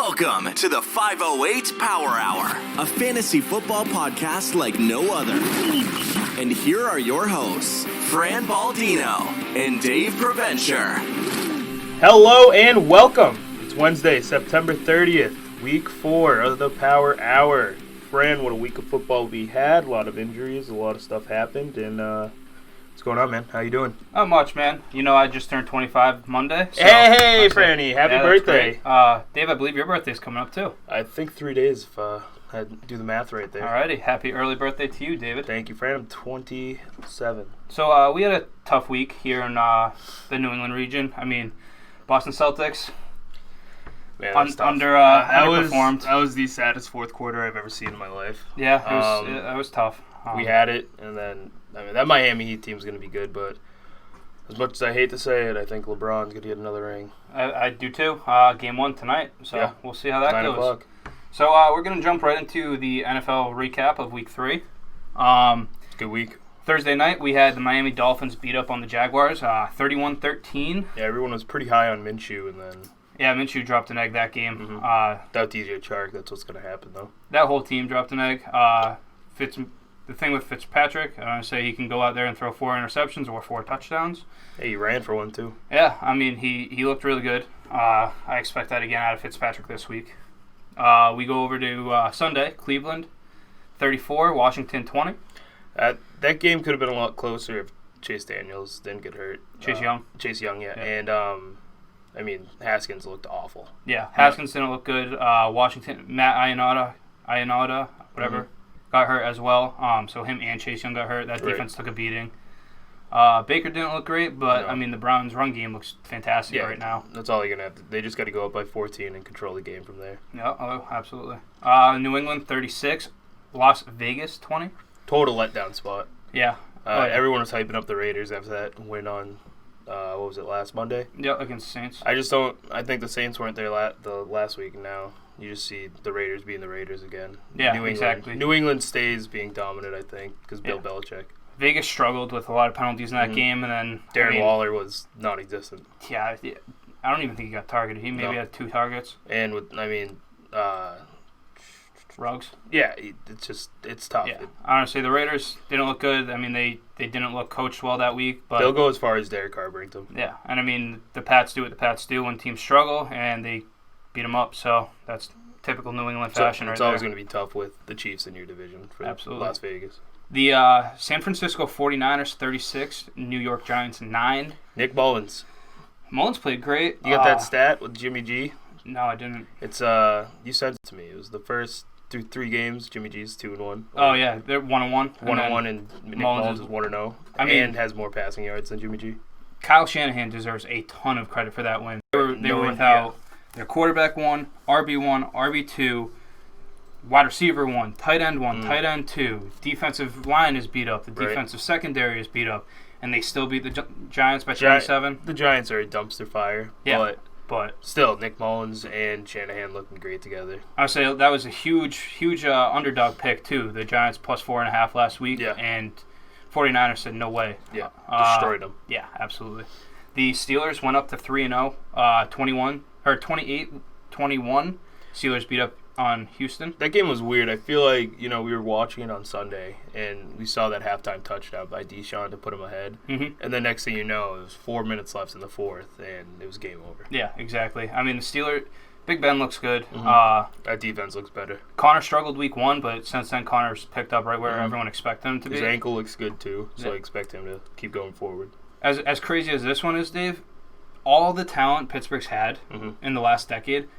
Welcome to the 508 Power Hour, a fantasy football podcast like no other. And here are your hosts, Fran Baldino and Dave Preventure. Hello and welcome. It's Wednesday, September 30th, week 4 of the Power Hour. Fran, what a week of football we had. A lot of injuries, a lot of stuff happened, and what's going on, man? How you doing? Not much, man. You know, I just turned 25 Monday. So hey, Franny, happy birthday. Dave, I believe your birthday's coming up, too. I think 3 days, if I do the math right there. Alrighty, happy early birthday to you, David. Thank you, Fran. I'm 27. So we had a tough week here in the New England region. I mean, Boston Celtics Man, underperformed. That was the saddest fourth quarter I've ever seen in my life. Yeah, that was tough. We had it, and then that Miami Heat team's going to be good, but as much as I hate to say it, I think LeBron's going to get another ring. I do too. Game 1 tonight, so yeah. We'll see how that 9 goes. o'clock. So we're going to jump right into the NFL recap of Week 3. Good week. Thursday night, we had the Miami Dolphins beat up on the Jaguars, 31-13. Yeah, everyone was pretty high on Minshew, and then... Yeah, Minshew dropped an egg that game. Mm-hmm. Without DJ Chark, that's what's going to happen, though. That whole team dropped an egg. The thing with Fitzpatrick, I want to say he can go out there and throw 4 interceptions or 4 touchdowns. Hey, he ran for one, too. Yeah, I mean, he looked really good. I expect that again out of Fitzpatrick this week. We go over to Sunday, Cleveland 34, Washington 20. That game could have been a lot closer if Chase Daniels didn't get hurt. Chase Young, yeah. And, I mean, Haskins looked awful. Yeah, Haskins didn't look good. Washington, Matt Ionata, whatever, got hurt as well. So him and Chase Young got hurt. That defense took a beating. Baker didn't look great, but, I mean, the Browns' run game looks fantastic right now. That's all you're going to have to... They just got to go up by 14 and control the game from there. Yeah, absolutely. New England 36, Las Vegas 20. Total letdown spot. Yeah. Everyone was hyping up the Raiders after that win on... what was it, last Monday? Yeah, against the Saints. I think the Saints weren't there the last week, and now you just see the Raiders being the Raiders again. Yeah, exactly. New England stays being dominant, I think, because Bill Belichick. Vegas struggled with a lot of penalties in that game, and then... Darren Waller was non-existent. Yeah, I don't even think he got targeted. He maybe had 2 targets. And with, Ruggs? Yeah, it's tough. Yeah. Honestly, the Raiders didn't look good. I mean, they didn't look coached well that week. But they'll go as far as Derek Carr brings them. Yeah, and I mean, the Pats do what the Pats do when teams struggle, and they beat them up. So that's typical New England fashion right there. It's always going to be tough with the Chiefs in your division for Las Vegas. The San Francisco 49ers 36, New York Giants 9. Nick Mullins. Mullins played great. You got that stat with Jimmy G? No, I didn't. It's you sent it to me. It was the first through 3 games. Jimmy G's 2-1. Oh yeah, they're 1-1. 1-1, and Nick Mullins is 1-0. And has more passing yards than Jimmy G. Kyle Shanahan deserves a ton of credit for that win. They were without their quarterback 1, RB1, RB2, wide receiver 1, tight end 1, tight end 2. Defensive line is beat up. The defensive secondary is beat up, and they still beat the Giants by 27. The Giants are a dumpster fire. Yeah. But still, Nick Mullins and Shanahan looking great together. I would say that was a huge underdog pick, too. The Giants plus 4.5 last week, and 49ers said no way. Yeah, destroyed them. Yeah, absolutely. The Steelers went up to 3-0, 28-21. Steelers beat up on Houston. That game was weird. I feel like, we were watching it on Sunday, and we saw that halftime touchdown by Deshaun to put him ahead. Mm-hmm. And the next thing you know, it was 4 minutes left in the fourth, and it was game over. Yeah, exactly. I mean, the Steelers, Big Ben looks good. Mm-hmm. That defense looks better. Connor struggled week 1, but since then, Connor's picked up right where everyone expected him to be. His ankle looks good, too, so I expect him to keep going forward. As crazy as this one is, Dave, all the talent Pittsburgh's had in the last decade,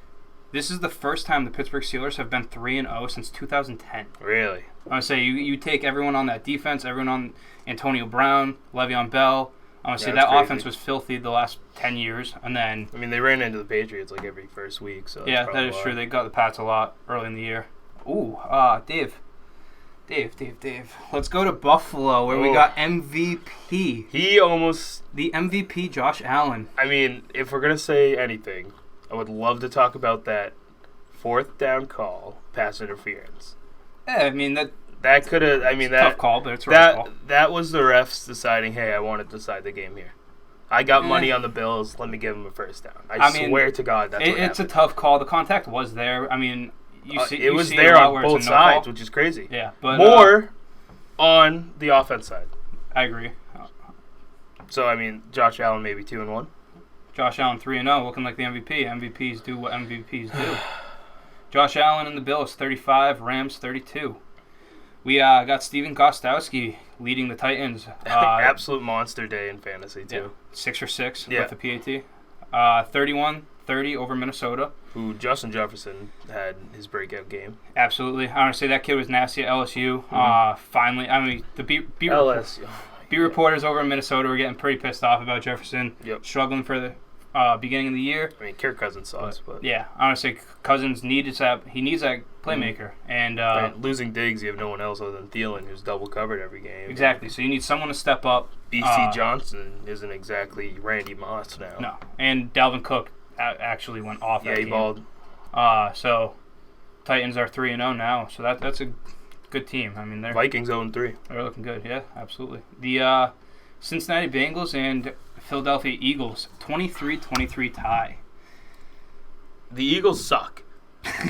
this is the first time the Pittsburgh Steelers have been 3-0 since 2010. Really? I would say you take everyone on that defense, everyone on Antonio Brown, Le'Veon Bell. I would say that crazy. Offense was filthy the last 10 years. And then... I mean, they ran into the Patriots like every first week. So yeah, that is true. They got the Pats a lot early in the year. Ooh, Dave. Let's go to Buffalo where we got MVP. The MVP, Josh Allen. I mean, if we're going to say anything... I would love to talk about that 4th down call, pass interference. Yeah, I mean that could have. I mean tough call, but it's a right call. That was the refs deciding, hey, I want to decide the game here. I got money on the Bills. Let me give them a first down. I swear to God, that's what happened. It's a tough call. The contact was there. I mean, it was there on both sides, which is crazy. Yeah, but more on the offense side. I agree. So I mean, Josh Allen maybe 2-1. Josh Allen 3-0, looking like the MVP. MVPs do what MVPs do. Josh Allen and the Bills 35, Rams 32. We got Steven Gostkowski leading the Titans. Absolute monster day in fantasy, too. Yeah, 6 for 6 with the PAT. 31-30 over Minnesota. Who Justin Jefferson had his breakout game. Absolutely. I want to say that kid was nasty at LSU. Finally, I mean, the beat reporters over in Minnesota were getting pretty pissed off about Jefferson struggling for the beginning of the year. I mean, Kirk Cousins sucks, but yeah, I want to say Cousins needs that playmaker, and losing Diggs, you have no one else other than Thielen, who's double covered every game. Exactly. So you need someone to step up. BC Johnson isn't exactly Randy Moss now. No, and Dalvin Cook actually went off. Yeah, he balled. So Titans are 3-0 now. So that's a good team. I mean, they're Vikings 0-3. They're looking good. Yeah, absolutely. The Cincinnati Bengals and Philadelphia Eagles 23-23 tie. The Eagles suck.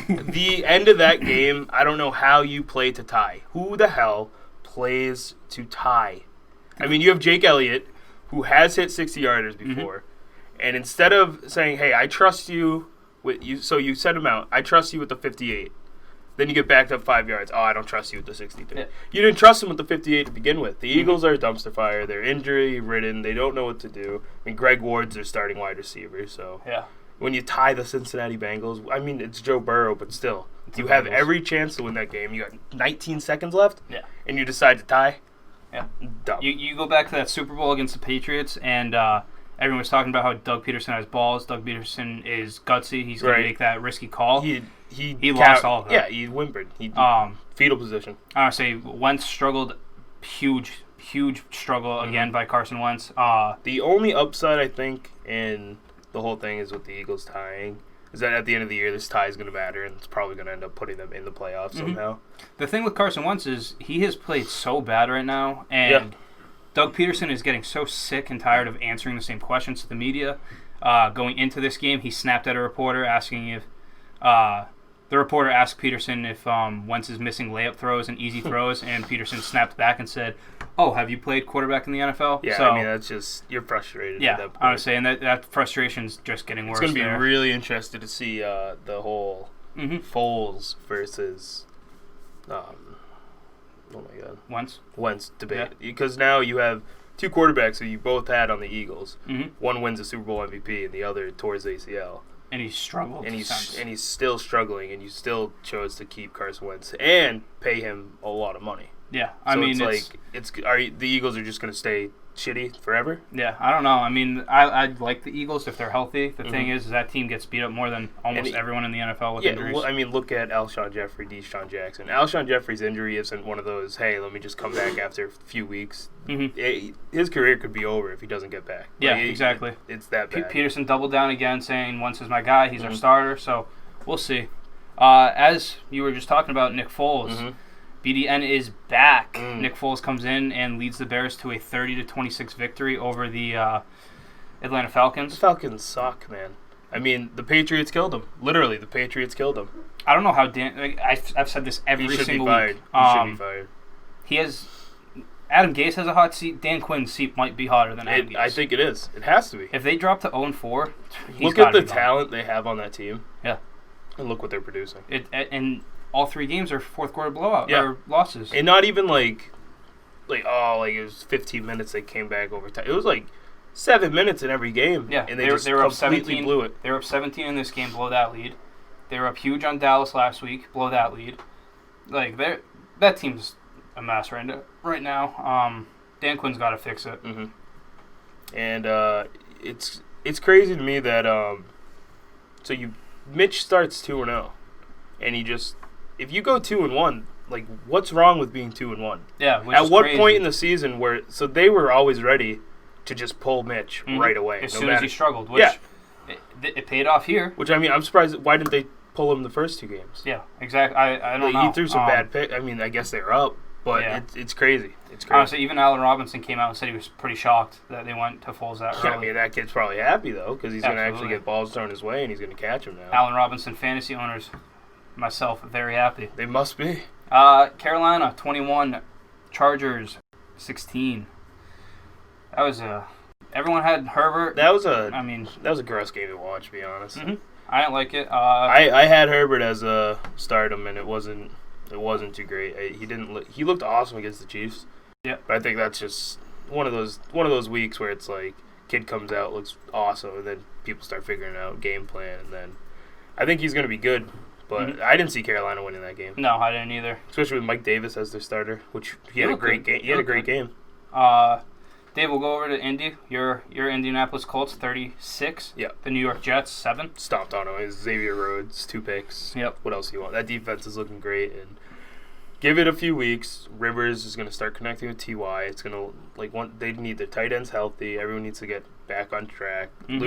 The end of that game, I don't know how you play to tie. Who the hell plays to tie? I mean, you have Jake Elliott, who has hit 60-yarders before, and instead of saying, hey, I trust you with you, so you set him out, I trust you with the 58. Then you get backed up 5 yards. Oh, I don't trust you with the 63. Yeah. You didn't trust him with the 58 to begin with. The Eagles are a dumpster fire. They're injury-ridden. They don't know what to do. I mean, Greg Ward's their starting wide receiver, so when you tie the Cincinnati Bengals, I mean, it's Joe Burrow, but still, you have every chance to win that game. You got 19 seconds left, and you decide to tie. Yeah, dumb. You go back to that Super Bowl against the Patriots, and everyone was talking about how Doug Peterson has balls. Doug Peterson is gutsy. He's going to make that risky call. He lost all of it. Yeah, he whimpered. Fetal position. I want to say Wentz struggled. Huge struggle again by Carson Wentz. The only upside, I think, in the whole thing is with the Eagles tying, is that at the end of the year, this tie is going to matter, and it's probably going to end up putting them in the playoffs somehow. The thing with Carson Wentz is he has played so bad right now, and Doug Peterson is getting so sick and tired of answering the same questions to the media. Going into this game, he snapped at a reporter asking if the reporter asked Peterson if Wentz is missing layup throws and easy throws, and Peterson snapped back and said, "Oh, have you played quarterback in the NFL?" Yeah, so, I mean, that's just, you're frustrated at that point. I would say, and that frustration's just getting worse. It's going to be really interesting to see the whole Foles versus, oh my God, Wentz debate. Because now you have two quarterbacks who you both had on the Eagles. One wins a Super Bowl MVP, and the other tore his ACL. And he's struggled. And he's still struggling, and you still chose to keep Carson Wentz and pay him a lot of money. Yeah, I mean, the Eagles are just going to stay shitty forever? Yeah, I don't know. I mean, I like the Eagles if they're healthy. The thing is that team gets beat up more than almost everyone in the NFL with injuries. Well, I mean, look at Alshon Jeffrey, Deshaun Jackson. Alshon Jeffrey's injury isn't one of those, hey, let me just come back after a few weeks. His career could be over if he doesn't get back. Yeah, exactly. It's that bad. Peterson doubled down again, saying Wentz is my guy. He's our starter, so we'll see. As you were just talking about Nick Foles, BDN is back. Nick Foles comes in and leads the Bears to a 30-26 victory over the Atlanta Falcons. The Falcons suck, man. I mean, the Patriots killed him. Literally, the Patriots killed him. I don't know how I've said this every single week. He should be fired. He has. Adam Gase has a hot seat. Dan Quinn's seat might be hotter than Adam Gase. I think it is. It has to be. If they drop to 0-4, look at the talent they have on that team. Yeah. And look what they're producing. And all three games are fourth quarter blowout or losses. And not even like it was 15 minutes they came back over time. It was like 7 minutes in every game. Yeah. And they were up 17. Blew it. They were up 17 in this game, blow that lead. They were up huge on Dallas last week, blow that lead. Like that team's a mess right now. Dan Quinn's got to fix it. And it's crazy to me that Mitch starts 2-0, and he just, if you go 2-1, like, what's wrong with being 2-1? Yeah. At what point in the season so they were always ready to just pull Mitch right away as soon as he struggled, which it paid off here. Which, I mean, I'm surprised. Why didn't they pull him the first two games? Yeah, exactly. I don't know. He threw some bad picks. I mean, I guess they were up. But it's crazy. It's crazy. Honestly, even Allen Robinson came out and said he was pretty shocked that they went to Foles that early. I mean, that kid's probably happy, though, because he's going to actually get balls thrown his way, and he's going to catch them now. Allen Robinson fantasy owners, myself, very happy. They must be. Carolina, 21. Chargers, 16. That was everyone had Herbert. That was a gross game to watch, to be honest. Mm-hmm. I didn't like it. I had Herbert as a stardom, and it wasn't too great. He looked awesome against the Chiefs. Yeah. But I think that's just one of those weeks where it's like kid comes out, looks awesome, and then people start figuring out game plan, and then I think he's going to be good. But I didn't see Carolina winning that game. No, I didn't either. Especially with Mike Davis as their starter, which he had a great game. He had a great game. Dave, we'll go over to Indy. Your Indianapolis Colts, 36. Yep. The New York Jets, 7. Stomped on him. Xavier Rhodes, 2 picks. Yep. What else do you want? That defense is looking great, and give it a few weeks. Rivers is going to start connecting with Ty. It's going to they need their tight ends healthy. Everyone needs to get back on track. Mm-hmm.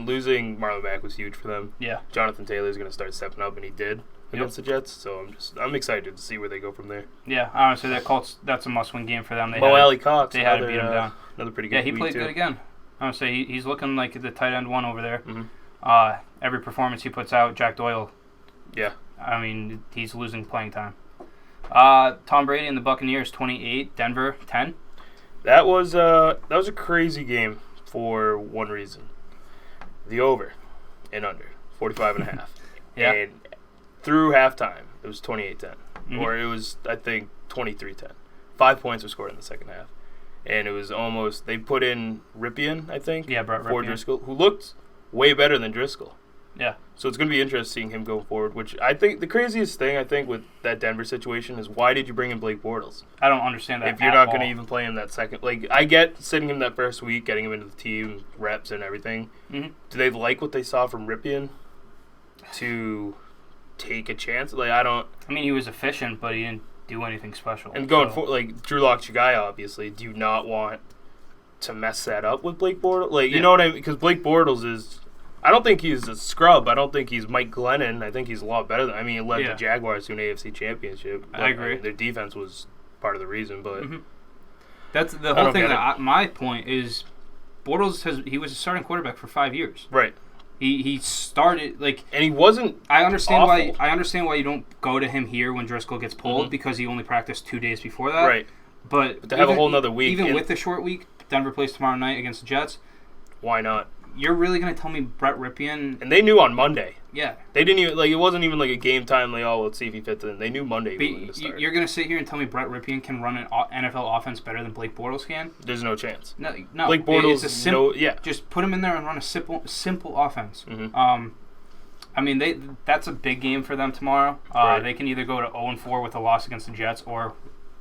Losing Marlon Mack was huge for them. Yeah. Jonathan Taylor is going to start stepping up, and he did against the Jets. So I'm excited to see where they go from there. Yeah, honestly, that Colts, that's a must-win game for them. Alley Cox. They had to beat him down. Another pretty good. Yeah, he played too. good again. Honestly, he's looking like the tight end one over there. Mm-hmm. Every performance he puts out, Jack Doyle. Yeah. I mean, he's losing playing time. Tom Brady and the Buccaneers, 28. Denver, 10. That was a crazy game for one reason. The over and under, 45.5. Yeah. And through halftime, it was 28-10. Mm-hmm. Or it was, I think, 23-10. 5 points were scored in the second half. And it was almost, they put in Ripien, I think, for Driscoll, who looked way better than Driscoll. Yeah. So it's going to be interesting seeing him go forward, which I think the craziest thing, with that Denver situation is why did you bring in Blake Bortles? I don't understand that if you're not going to even play him that second. I get sitting him that first week, getting him into the team, reps and everything. Mm-hmm. Do they like what they saw from Ripien to take a chance? I mean, he was efficient, but he didn't do anything special. And going forward, Drew Lock's your guy, obviously. Do you not want to mess that up with Blake Bortles? You know what I mean? Because Blake Bortles is... I don't think he's a scrub. I don't think he's Mike Glennon. I think he's a lot better he led the Jaguars to an AFC championship. I agree. Their defense was part of the reason, but... Mm-hmm. That's the whole thing. My point is Bortles he was a starting quarterback for 5 years. Right. He started and he wasn't. I understand awful. I understand why you don't go to him here when Driscoll gets pulled because he only practiced 2 days before that. Right. But to have a whole nother week, even with the short week, Denver plays tomorrow night against the Jets. Why not? You're really gonna tell me Brett Ripien? And they knew on Monday. Yeah. They didn't even it wasn't even a game time. Let's see if he fits in. They knew Monday he was going to start. You're gonna sit here and tell me Brett Ripien can run an NFL offense better than Blake Bortles can? There's no chance. No. Blake Bortles it's a simple. Yeah. Just put him in there and run a simple offense. Mm-hmm. I mean, that's a big game for them tomorrow. Right. They can either go to 0-4 with a loss against the Jets or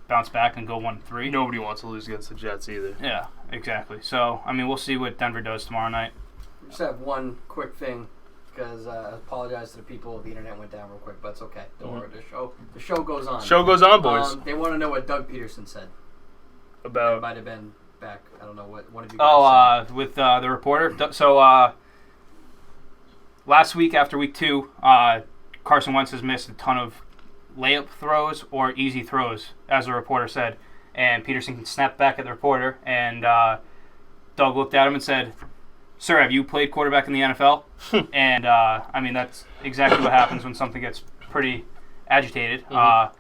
bounce back and go 1-3. Nobody wants to lose against the Jets either. Yeah, exactly. So, I mean, we'll see what Denver does tomorrow night. Just have one quick thing, because I apologize to the people. The internet went down real quick, but it's okay. Don't worry. The show goes on. Show goes on, boys. They want to know what Doug Peterson said. About... It might have been back. I don't know what one of you guys said. With the reporter. So, last week after week 2, Carson Wentz has missed a ton of layup throws or easy throws, as the reporter said. And Peterson snapped back at the reporter, and Doug looked at him and said, "Sir, have you played quarterback in the NFL?" And, I mean, that's exactly what happens when something gets pretty agitated. Mm-hmm.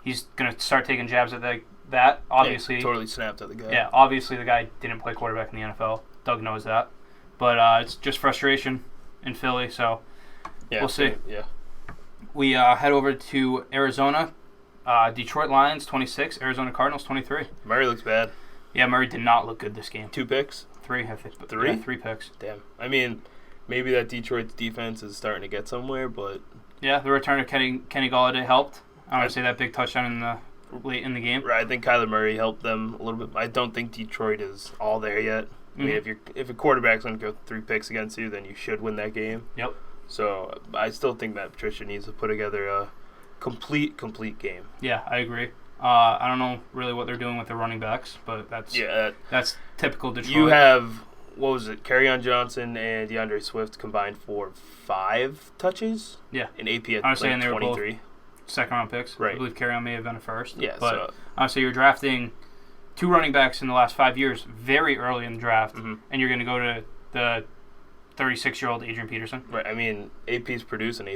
He's going to start taking jabs at that, obviously. Yeah, totally snapped at the guy. Yeah, obviously the guy didn't play quarterback in the NFL. Doug knows that. But it's just frustration in Philly, so we'll see. Yeah. We head over to Arizona. Detroit Lions, 26. Arizona Cardinals, 23. Murray looks bad. Yeah, Murray did not look good this game. 2 picks? 3, I think. 3? Yeah, 3 picks. Damn. I mean, maybe that Detroit defense is starting to get somewhere, but... Yeah, the return of Kenny Golladay helped. I want to say that big touchdown late in the game. Right, I think Kyler Murray helped them a little bit. I don't think Detroit is all there yet. I mean, if a quarterback's going to go 3 picks against you, then you should win that game. Yep. So I still think Matt Patricia needs to put together a complete game. Yeah, I agree. I don't know really what they're doing with their running backs, but that's typical Detroit. You have, what was it, Kerryon Johnson and DeAndre Swift combined for 5 touches? Yeah. And AP at I was saying they were 23. second-round picks. Right. I believe Carryon may have been a first. Yeah, But so you're drafting 2 running backs in the last 5 years very early in the draft, and you're going to go to the 36-year-old Adrian Peterson. Right. I mean, AP's producing.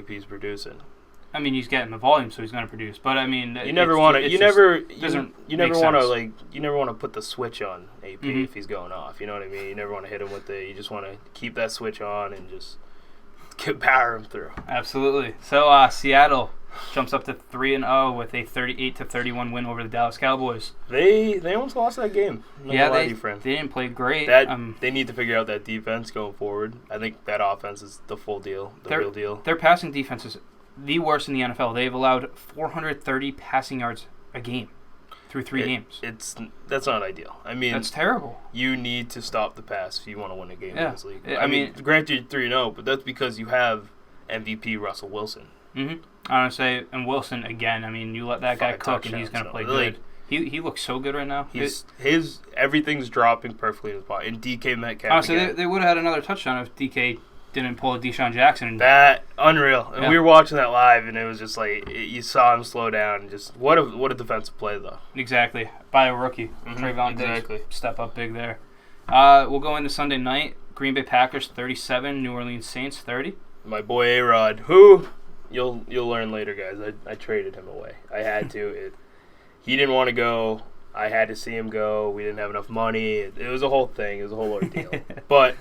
I mean, he's getting the volume, so he's going to produce. But I mean, you never want to. You never want to sense. You never want to put the switch on AP if he's going off. You know what I mean? You never want to hit him with it. You just want to keep that switch on and just power him through. Absolutely. So Seattle jumps up to 3-0 with a 38-31 win over the Dallas Cowboys. They almost lost that game. They didn't play great. They need to figure out that defense going forward. I think that offense is the full deal, real deal. Their passing defense is the worst in the NFL. They've allowed 430 passing yards a game through 3 games. That's not ideal. I mean, that's terrible. You need to stop the pass if you want to win a game in this league. I mean, granted, 3-0, but that's because you have MVP Russell Wilson. I want to say, and Wilson again. I mean, you let that guy cook, and he's going to play good. He looks so good right now. His everything's dropping perfectly in his body. And DK Metcalf. Honestly, they would have had another touchdown if DK didn't pull a Deshaun Jackson. That unreal. And we were watching that live, and it was just like you saw him slow down. And just what a defensive play though. Exactly, by a rookie. Trayvon Diggs step up big there. We'll go into Sunday night. Green Bay Packers 37, New Orleans Saints 30. My boy A-Rod, who you'll learn later, guys. I traded him away. I had to. He didn't want to go. I had to see him go. We didn't have enough money. It was a whole thing. It was a whole ordeal. But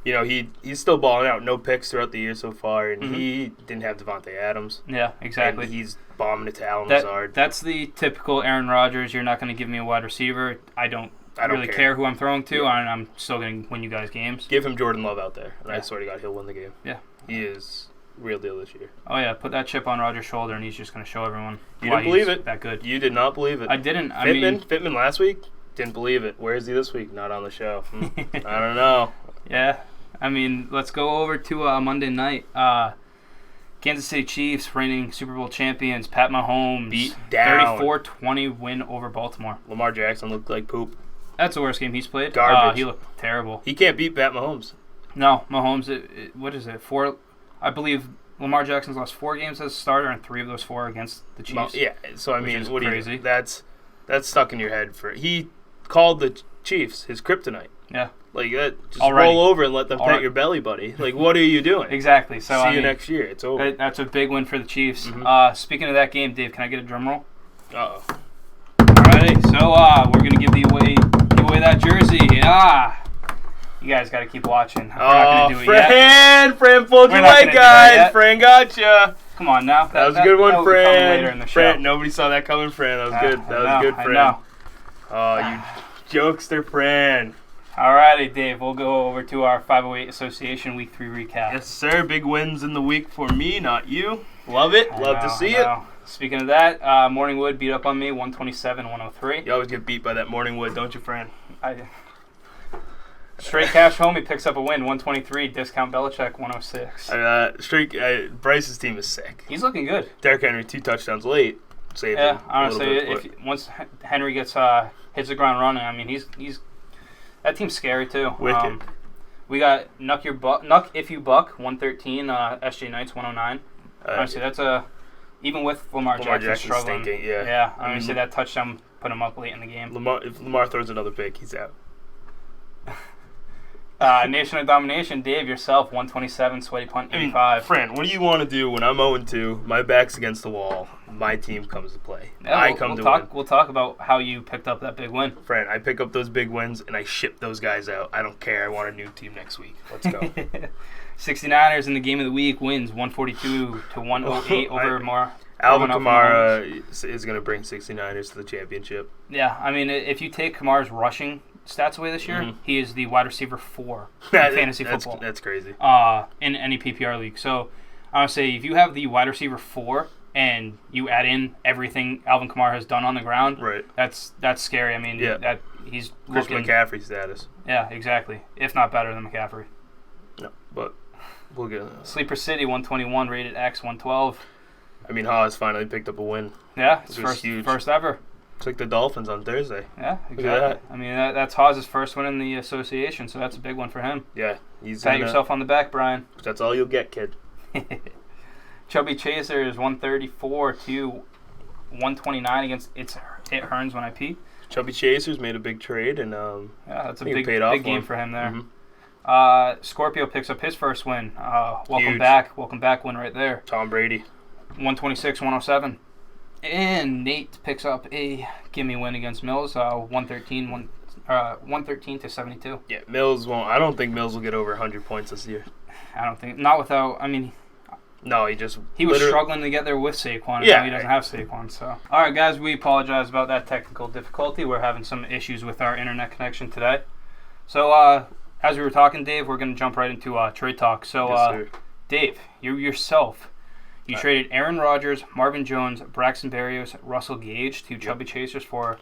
you know, he's still balling out. No picks throughout the year so far, and he didn't have Devontae Adams. Yeah, exactly. And he's bombing it to Allen Lazard. That's the typical Aaron Rodgers. You're not going to give me a wide receiver. I don't really care who I'm throwing to, and I'm still going to win you guys games. Give him Jordan Love out there, and I swear to God, he'll win the game. Yeah. He is real deal this year. Oh, yeah. Put that chip on Rodgers' shoulder, and he's just going to show everyone you didn't believe it. That good. You did not believe it. I didn't. Pittman last week, didn't believe it. Where is he this week? Not on the show. I don't know. Yeah. I mean, let's go over to Monday night. Kansas City Chiefs, reigning Super Bowl champions, Pat Mahomes, beat down 34-20 win over Baltimore. Lamar Jackson looked like poop. That's the worst game he's played. Garbage. He looked terrible. He can't beat Pat Mahomes. No, Mahomes. What is it? 4. I believe Lamar Jackson's lost 4 games as a starter, and 3 of those 4 against the Chiefs. Yeah. So I mean, what crazy. That's stuck in your head. He called the Chiefs his kryptonite. Yeah. Like that, just roll over and let them pet your belly, buddy. Like, what are you doing? Exactly. So see you next year. It's over. That's a big win for the Chiefs. Speaking of that game, Dave, can I get a drum roll? Uh-oh. Alrighty. So we're gonna give away that jersey. You guys got to keep watching. We're not gonna do it yet. Fran pulled you away, guys. Fran gotcha. Come on now. That was a good one, Fran. Later in the show. Nobody saw that coming, Fran. That was good. That was good, Fran. Oh, you jokester, Fran. Alrighty, Dave. We'll go over to our 508 Association Week 3 recap. Yes, sir. Big wins in the week for me, not you. Love it. Love to see it. Speaking of that, Morningwood beat up on me, 127-103. You always get beat by that Morningwood, don't you, Fran? Straight Cash Homie picks up a win, 123. Discount Belichick, 106. Bryce's team is sick. He's looking good. Derrick Henry, 2 touchdowns late. Saved him honestly, once Henry hits the ground running, I mean, he's that team's scary too. Wicked. We got Nuck If You Buck, 113. SJ Knights, 109. Honestly, that's even with Lamar Jackson struggling. Stinking, yeah. Yeah, honestly, that touchdown put him up late in the game. If Lamar throws another pick, he's out. Nation of Domination, Dave, yourself, 127, Sweaty Punt, 85. Fran, what do you want to do when I'm 0-2, my back's against the wall, my team comes to play? Yeah, we'll talk about how you picked up that big win. Fran, I pick up those big wins, and I ship those guys out. I don't care. I want a new team next week. Let's go. 69ers in the game of the week wins 142-108 over more. Alvin Kamara is going to bring 69ers to the championship. Yeah, I mean, if you take Kamara's rushing stats away this year, he is the wide receiver 4 in fantasy football. That's crazy. In any PPR league. So I would say if you have the wide receiver 4 and you add in everything Alvin Kamara has done on the ground, right? That's scary. I mean, that he's Christian McCaffrey status. Yeah, exactly. If not better than McCaffrey. No, but we'll get Sleeper City 121, rated X 112. I mean, Haas finally picked up a win. Yeah, it's first ever. It's like the Dolphins on Thursday. Yeah, exactly. I mean, that's Haas's first win in the association, so that's a big one for him. Yeah. Pat yourself on the back, Brian. That's all you'll get, kid. Chubby Chaser is 134 to 129 against It Hearns When I Pee. Chubby Chasers made a big trade, and that's a big game for him there. Scorpio picks up his first win. Welcome back win right there. Tom Brady. 126-107. And Nate picks up a gimme win against Mills, 113 to 72. Yeah, Mills won't. I don't think Mills will get over 100 points this year. I don't think. Not without. I mean. No, he was struggling to get there with Saquon. Yeah, now he doesn't have Saquon. So, all right, guys, we apologize about that technical difficulty. We're having some issues with our internet connection today. So, as we were talking, Dave, we're going to jump right into trade talk. So, yes, Dave, you traded Aaron Rodgers, Marvin Jones, Braxton Berrios, Russell Gage to Chubby Chasers for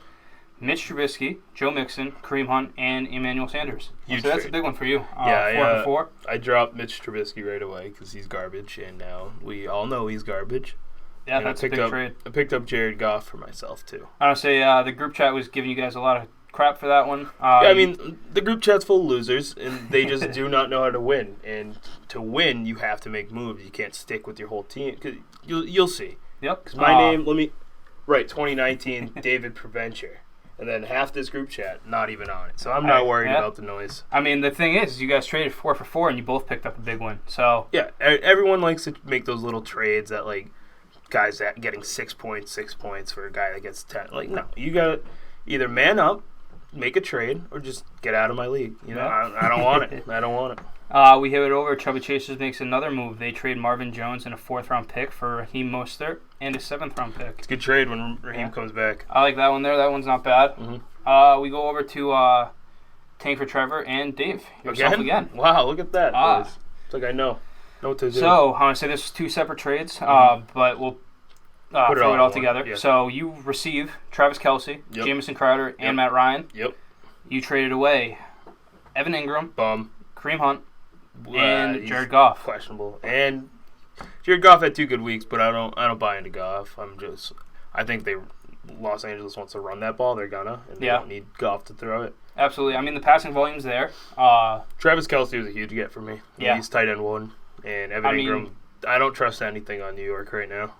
Mitch Trubisky, Joe Mixon, Kareem Hunt, and Emmanuel Sanders. So that's a big one for you. 4-4. I dropped Mitch Trubisky right away because he's garbage, and now we all know he's garbage. Yeah, and that's a big trade. I picked up Jared Goff for myself, too. I would say the group chat was giving you guys a lot of crap for that one. I mean, the group chat's full of losers, and they just do not know how to win. And to win, you have to make moves. You can't stick with your whole team. Cause you'll see. Yep. Because my name, 2019, David Preventure. And then half this group chat, not even on it. So I'm not worried about the noise. I mean, the thing is, you guys traded 4 for 4, and you both picked up a big win. So yeah, everyone likes to make those little trades that, like, guys that getting 6 points for a guy that gets 10. Like, no, you got to either man up, make a trade, or just get out of my league. You know, I don't want it. I don't want it. We hit it over. Chubby Chasers makes another move. They trade Marvin Jones and a 4th-round pick for Raheem Mostert and a 7th-round pick. It's a good trade when Raheem comes back. I like that one there. That one's not bad. We go over to Tank for Trevor and Dave. Yourself again. Wow, look at that. It's like I know what to do. So, I want to say this is 2 separate trades, but we'll throw it all together. Yeah. So, you receive Travis Kelce, Jamison Crowder, and Matt Ryan. Yep. You traded away Evan Ingram, Kareem Hunt, and Jared Goff. Questionable. And Jared Goff had 2 good weeks, but I don't buy into Goff. I think Los Angeles wants to run that ball. They're gonna, and they don't need Goff to throw it. Absolutely. I mean, the passing volume's there. Travis Kelce was a huge get for me. Yeah. He's tight end 1, and Evan Ingram. I don't trust anything on New York right now.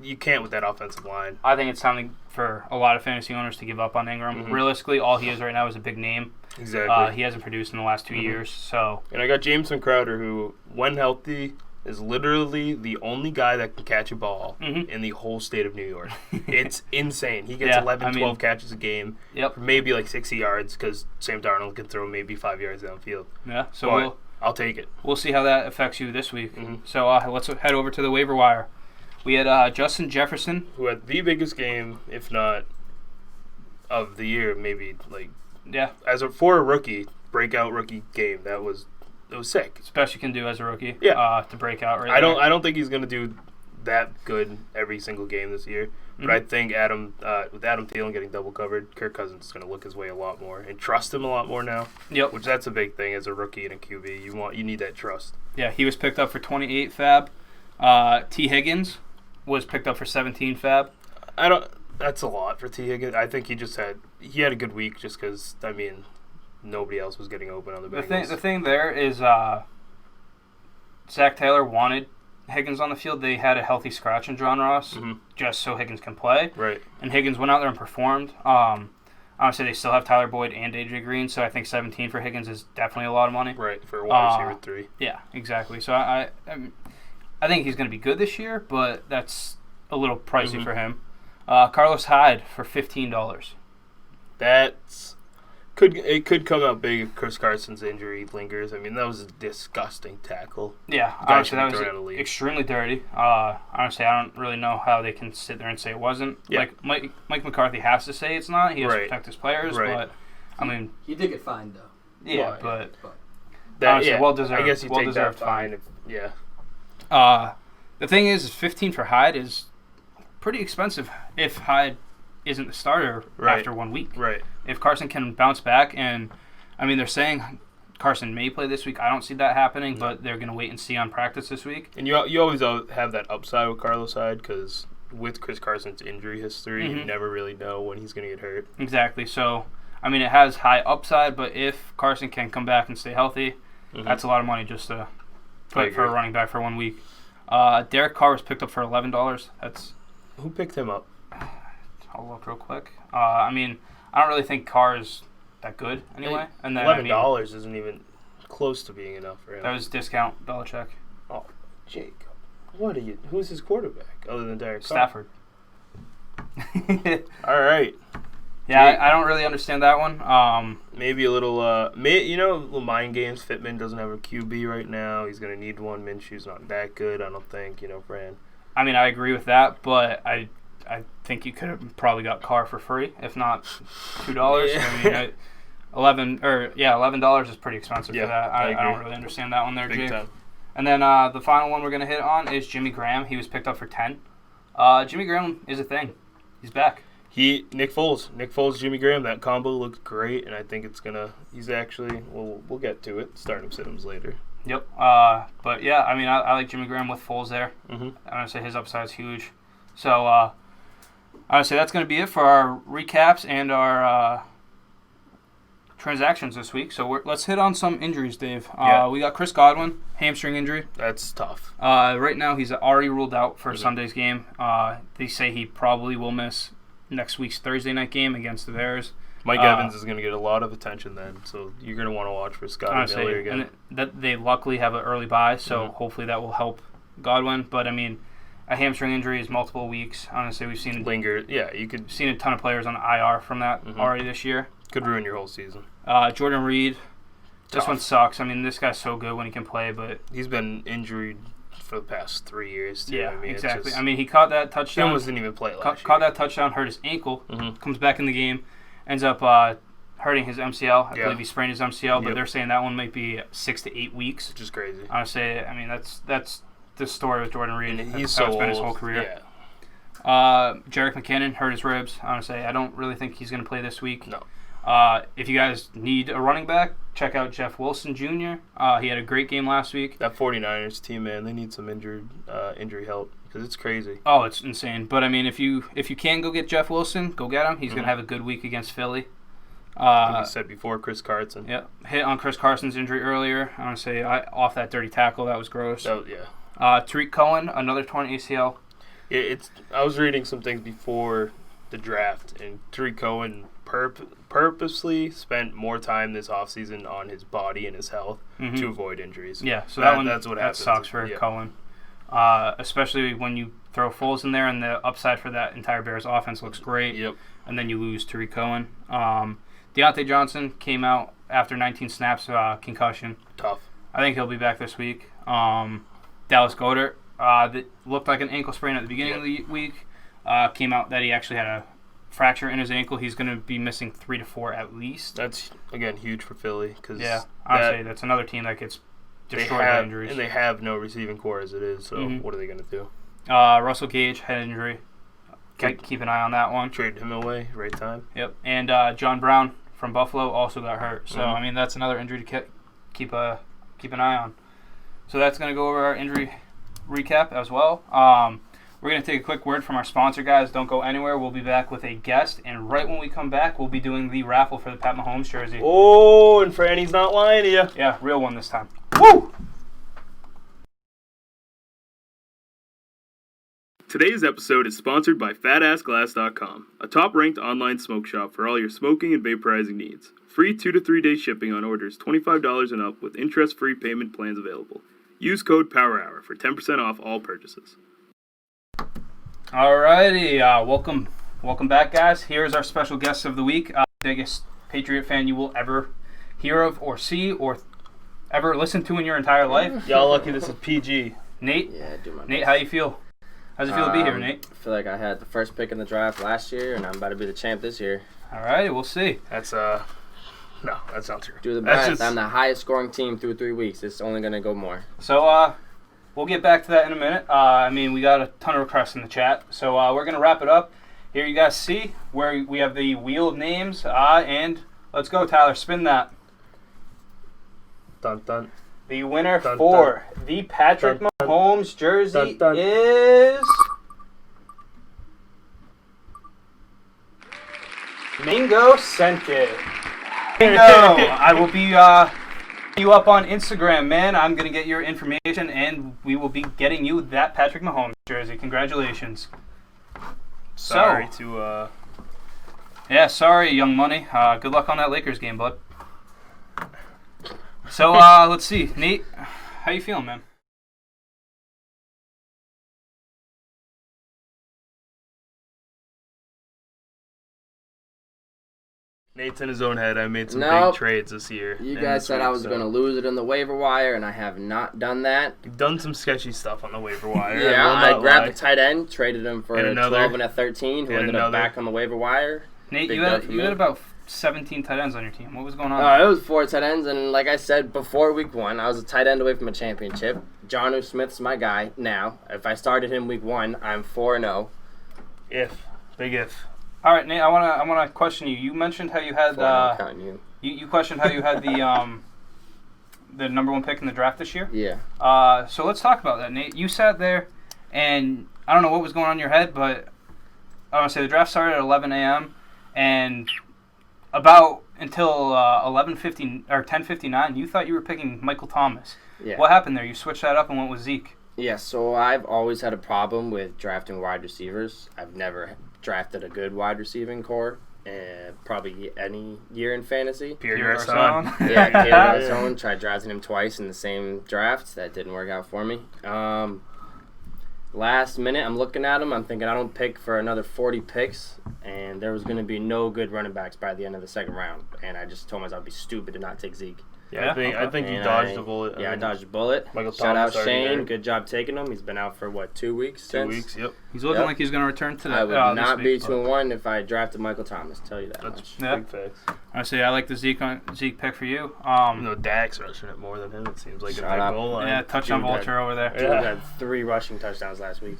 You can't with that offensive line. I think it's time for a lot of fantasy owners to give up on Ingram. Realistically, all he is right now is a big name. Exactly. He hasn't produced in the last 2 years. So. And I got Jamison Crowder, who, when healthy, is literally the only guy that can catch a ball in the whole state of New York. It's insane. He gets 12 catches a game for maybe like 60 yards because Sam Darnold can throw maybe 5 yards downfield. Yeah, so I'll take it. We'll see how that affects you this week. So let's head over to the waiver wire. We had Justin Jefferson, who had the biggest game, if not of the year, maybe for a rookie, breakout rookie game. It was sick. It's the best you can do as a rookie. To break out. Right. I don't think he's gonna do that good every single game this year. But I think with Adam Thielen getting double covered, Kirk Cousins is gonna look his way a lot more and trust him a lot more now. Yep. Which that's a big thing as a rookie and a QB. You need that trust. Yeah, he was picked up for 28 fab. T. Higgins was picked up for 17 fab. That's a lot for T. Higgins. I think he had a good week just because nobody else was getting open on the Bengals. The thing there is Zach Taylor wanted Higgins on the field. They had a healthy scratch in John Ross just so Higgins can play. Right. And Higgins went out there and performed. Honestly, they still have Tyler Boyd and AJ Green, so I think 17 for Higgins is definitely a lot of money. Right, for a wide receiver 3. Yeah, exactly. So I think he's going to be good this year, but that's a little pricey for him. Carlos Hyde for $15. It could come out big if Chris Carson's injury lingers. I mean, that was a disgusting tackle. Yeah, honestly, that was extremely dirty. Honestly, I don't really know how they can sit there and say it wasn't. Yeah. Mike McCarthy has to say it's not. He has to protect his players, but I mean, he did get fined though. Yeah, but honestly, well deserved. I guess you take that fine. The thing is, 15 for Hyde is pretty expensive if Hyde isn't the starter after 1 week. Right. If Carson can bounce back, and I mean, they're saying Carson may play this week. I don't see that happening, but they're going to wait and see on practice this week. And you always have that upside with Carlos Hyde because with Chris Carson's injury history, you never really know when he's going to get hurt. Exactly. So, I mean, it has high upside, but if Carson can come back and stay healthy, that's a lot of money just to put for a running back for 1 week. Derek Carr was picked up for $11. Who picked him up? I'll look real quick. I mean, I don't really think Carr is that good anyway. And then $11 isn't even close to being enough for him. That was discount Belichick. Oh, Jake, what are you? Who's his quarterback other than Derek Carr? Stafford. All right. Yeah, I don't really understand that one. Maybe a little, little mind games. Pittman doesn't have a QB right now. He's going to need one. Minshew's not that good, I don't think, Fran. I mean, I agree with that, but I think you could have probably got Carr for free, if not $2. Yeah. I mean, $11 is pretty expensive for that. I agree. don't really understand that one there, Big Jake. time. And then the final one we're going to hit on is Jimmy Graham. He was picked up for $10. Jimmy Graham is a thing. He's back. Nick Foles, Jimmy Graham, that combo looked great, and I think he's actually, we'll get to it, start him, sit him later. Yep. But yeah, I mean, I like Jimmy Graham with Foles there. Mm-hmm. I'm going to say his upside is huge. So, I would say that's going to be it for our recaps and our transactions this week. So let's hit on some injuries, Dave. We got Chris Godwin, hamstring injury. That's tough. Right now, he's already ruled out for Sunday's game. They say he probably will miss next week's Thursday night game against the Bears. Mike Evans is going to get a lot of attention then, so you're going to want to watch for Scott Miller again. And they luckily have an early bye, so hopefully that will help Godwin. But, I mean, a hamstring injury is multiple weeks. Honestly, we've seen seen a ton of players on IR from that already this year. Could ruin your whole season. Jordan Reed, this one sucks. I mean, this guy's so good when he can play, but he's been injured for the past 3 years, too. Yeah, I mean, exactly. I mean, he caught that touchdown. He almost didn't even play last year. Caught that touchdown, hurt his ankle, comes back in the game, ends up hurting his MCL. I believe he sprained his MCL, but they're saying that one might be 6 to 8 weeks. Which is crazy. Honestly, I mean, that's the story with Jordan Reed. He's so old. Been his whole career. Yeah. Jarek McKinnon hurt his ribs. Honestly, I don't really think he's going to play this week. No. If you guys need a running back, check out Jeff Wilson Jr. He had a great game last week. That 49ers team, man, they need some injury help because it's crazy. Oh, it's insane. But, I mean, if you can go get Jeff Wilson, go get him. He's going to have a good week against Philly. Like you said before, Chris Carson. Yeah, hit on Chris Carson's injury earlier. I want to say off that dirty tackle. That was gross. Tariq Cohen, another torn ACL. I was reading some things before the draft, and Tariq Cohen purposely spent more time this offseason on his body and his health to avoid injuries. Yeah, so that's what happens. That sucks for Cohen. Especially when you throw Foles in there and the upside for that entire Bears offense looks great. Yep. And then you lose Tariq Cohen. Deontay Johnson came out after 19 snaps, concussion. Tough. I think he'll be back this week. Dallas Goedert, that looked like an ankle sprain at the beginning of the week, came out that he actually had a fracture in his ankle. He's going to be missing 3 to 4 at least. That's, again, huge for Philly. Honestly, that's another team that gets destroyed by injuries. And they have no receiving core as it is, so what are they going to do? Russell Gage had an injury. Keep an eye on that one. Trade him away, right time. Yep. And John Brown from Buffalo also got hurt. So, I mean, that's another injury to keep an eye on. So that's going to go over our injury recap as well. We're going to take a quick word from our sponsor, guys. Don't go anywhere. We'll be back with a guest. And right when we come back, we'll be doing the raffle for the Pat Mahomes jersey. Oh, and Franny's not lying to you. Yeah, real one this time. Woo! Today's episode is sponsored by FatAssGlass.com, a top-ranked online smoke shop for all your smoking and vaporizing needs. Free 2 to 3 day shipping on orders $25 and up with interest-free payment plans available. Use code POWERHOUR for 10% off all purchases. Alrighty, welcome back, guys. Here's our special guest of the week, biggest Patriot fan you will ever hear of or see or ever listen to in your entire life. Y'all lucky this is PG. Nate? Yeah, do my best. Nate, how you feel? How's it feel to be here, Nate? I feel like I had the first pick in the draft last year, and I'm about to be the champ this year. All right, we'll see. That's no, that's not true. Do the best. I'm the highest scoring team through 3 weeks. It's only gonna go more. So we'll get back to that in a minute. I mean, we got a ton of requests in the chat, so we're gonna wrap it up. Here you guys see where we have the wheel of names, and let's go, Tyler. Spin that. Dun dun. The winner for the Patrick Mahomes jersey is Mingo sent it. Mingo, I will be You up on Instagram, man. I'm going to get your information, and we will be getting you that Patrick Mahomes jersey. Congratulations. Sorry, Young Money. Good luck on that Lakers game, bud. So, let's see. Nate, how you feeling, man? Nate's in his own head. I made some Nope. big trades this year. You guys said I was going to lose it in the waiver wire, and I have not done that. You've done some sketchy stuff on the waiver wire. Yeah, I grabbed lie. the tight end, traded him for And another. 12 and a 13, who And ended up another. back on the waiver wire. Nate, Big you dub for had me. about 17 tight ends on your team. What was going on? It was 4 tight ends, and like I said before week 1, I was a tight end away from a championship. Jonnu Smith's my guy now. If I started him week 1, I'm 4-0. Big if. All right, Nate, I wanna question you. You mentioned how you had 4-0 counting you. you questioned how you had the number 1 pick in the draft this year. Yeah. So let's talk about that, Nate. You sat there, and I don't know what was going on in your head, but I want to say the draft started at 11 a.m. and about until 11:50 or 10:59, you thought you were picking Michael Thomas. Yeah. What happened there? You switched that up and went with Zeke. Yeah, so I've always had a problem with drafting wide receivers. I've never drafted a good wide receiving core, probably any year in fantasy. Pierre Garçon. Yeah, Pierre Garçon. Tried drafting him twice in the same draft. That didn't work out for me. Last minute, I'm looking at him. I'm thinking I don't pick for another 40 picks, and there was going to be no good running backs by the end of the second round. And I just told myself I'd be stupid to not take Zeke. Yeah, I think you And dodged a bullet. I dodged a bullet. Michael Shout Thomas out already Shane. there. Good job taking him. He's been out for, 2 weeks? 2 weeks, yep. He's looking Yep. like he's going to return today. I would this not be week, 2-1 if I drafted Michael Thomas. Tell you that That's much. Yeah. big facts. Honestly, I like the Zeke pick for you. Dak's rushing it more than him. It seems like Shut a big up. goal line. Yeah, touchdown Dude, that- vulture over there. Dude Yeah. had 3 rushing touchdowns last week.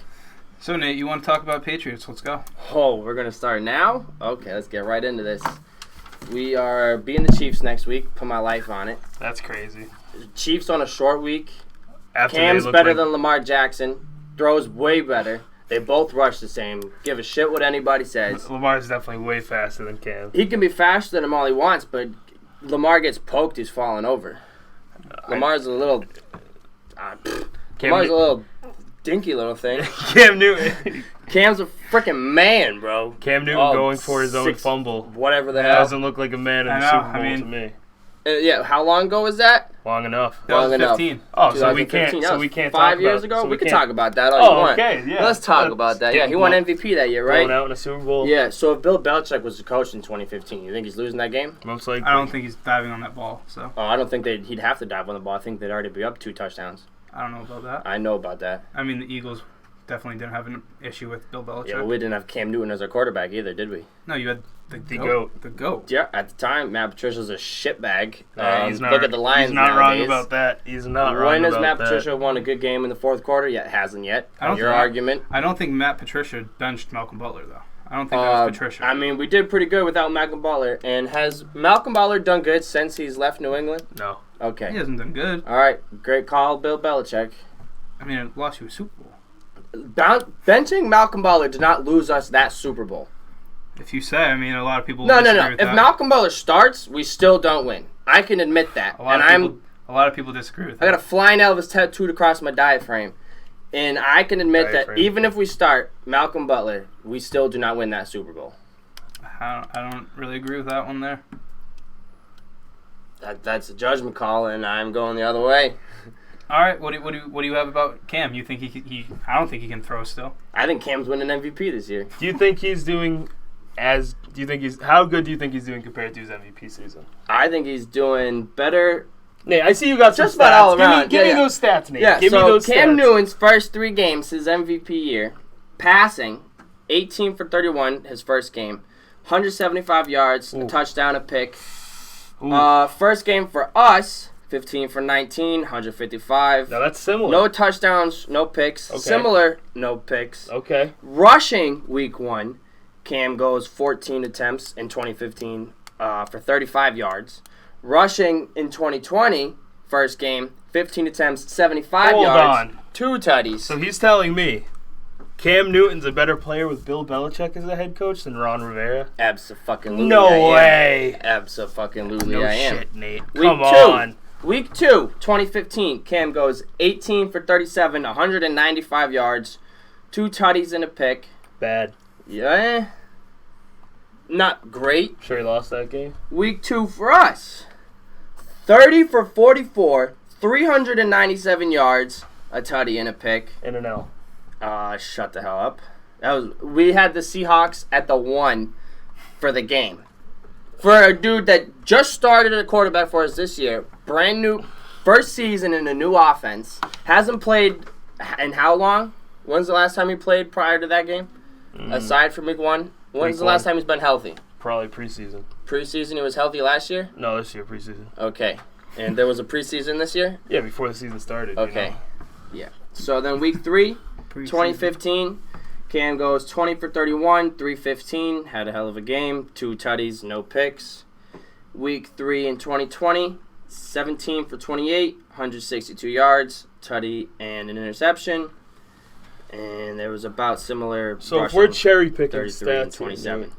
So, Nate, you want to talk about Patriots? Let's go. Oh, we're going to start now? Okay, let's get right into this. We are beating the Chiefs next week. Put my life on it. That's crazy. Chiefs on a short week. After Cam's they look better like, than Lamar Jackson. Throws way better. They both rush the same. Give a shit what anybody says. Lamar's definitely way faster than Cam. He can be faster than him all he wants, but Lamar gets poked, he's falling over. Lamar's a little... Lamar's a little dinky little thing. Cam Newton. Cam's a freaking man, bro. Cam Newton going for his own fumble. Whatever the That hell. doesn't look like a man in I the know, Super Bowl to me. Yeah, how long ago was that? Long enough. Long enough. 2015. Oh, so we 2015. can't. That So was we can't. 5 talk years about, ago. So we can can't- talk about that all you Oh, want. okay. Yeah. Let's talk about that. Yeah, he won MVP that year, Blown right? out in a Super Bowl. Yeah. So if Bill Belichick was the coach in 2015, you think he's losing that game? Most likely. I don't think he's diving on that ball, so Oh, I don't think he'd have to dive on the ball. I think they'd already be up 2 touchdowns. I don't know about that. I know about that. I mean, the Eagles definitely didn't have an issue with Bill Belichick. Yeah, but we didn't have Cam Newton as our quarterback either, did we? No, you had the GOAT. The GOAT. Yeah, at the time, Matt Patricia's a shitbag. He's not, Look at the Lions He's not nowadays. wrong about that. He's not wrong When has about Matt that. Patricia won a good game in the fourth quarter? Yeah, hasn't yet. I don't Your think- argument. I don't think Matt Patricia benched Malcolm Butler, though. I don't think that was Patricia. I mean, we did pretty good without Malcolm Butler. And has Malcolm Butler done good since he's left New England? No. Okay. he hasn't done good. All right. Great call, Bill Belichick. I mean, it lost you a Super Bowl. Benching Malcolm Butler did not lose us that Super Bowl. If you say, I mean, a lot of people No. disagree with If that. Malcolm Butler starts, we still don't win. I can admit that. a lot of people disagree with I that. got a flying Elvis tattooed across my diaphragm. And I can admit Diaphragm. that even if we start Malcolm Butler, we still do not win that Super Bowl. I don't really agree with that one there. That's a judgment call, and I'm going the other way. All right, what do you have about Cam? You think he I don't think he can throw still. I think Cam's winning MVP this year. Do you think he's doing as? Do you think he's? How good do you think he's doing compared to his MVP season? I think he's doing better. Nate, I see you got some Just stats. about all Give me- around. Give Yeah, me yeah. those stats, Nate. Yeah, Give me so those Cam stats. Newton's first 3 games, his MVP year, passing, 18 for 31, his first game, 175 yards, a touchdown, a pick. First game for us, 15 for 19, 155. Now that's similar. No touchdowns, no picks. Okay. Similar, no picks. Okay. Rushing week 1, Cam goes 14 attempts in 2015 for 35 yards. Rushing in 2020, first game, 15 attempts, 75 Hold yards, on. 2 tutties. So he's telling me Cam Newton's a better player with Bill Belichick as a head coach than Ron Rivera? Abso-fucking-lutely No I am. way. Abso-fucking-lutely No I am. shit, Nate. Week Come 2. on. Week 2, 2015, Cam goes 18 for 37, 195 yards, 2 tutties and a pick. Bad. Yeah. Not great. Sure he lost that game? Week 2 for us. 30 for 44, 397 yards, a tutty and a pick. And an L. Shut the hell up. We had the Seahawks at the 1 for the game. For a dude that just started a quarterback for us this year, brand new, first season in a new offense, hasn't played in how long? When's the last time he played prior to that game? Aside from week 1? When's the last time he's been healthy? Probably preseason. Preseason, he was healthy last year? No, this year, preseason. Okay. And there was a preseason this year? Yeah, before the season started. Okay. Yeah. So then week 3, 2015, Cam goes 20 for 31, 315, had a hell of a game, 2 tutties, no picks. Week 3 in 2020, 17 for 28, 162 yards, tutty, and an interception. And there was about similar. So if we're cherry picking 33 and stats, 27.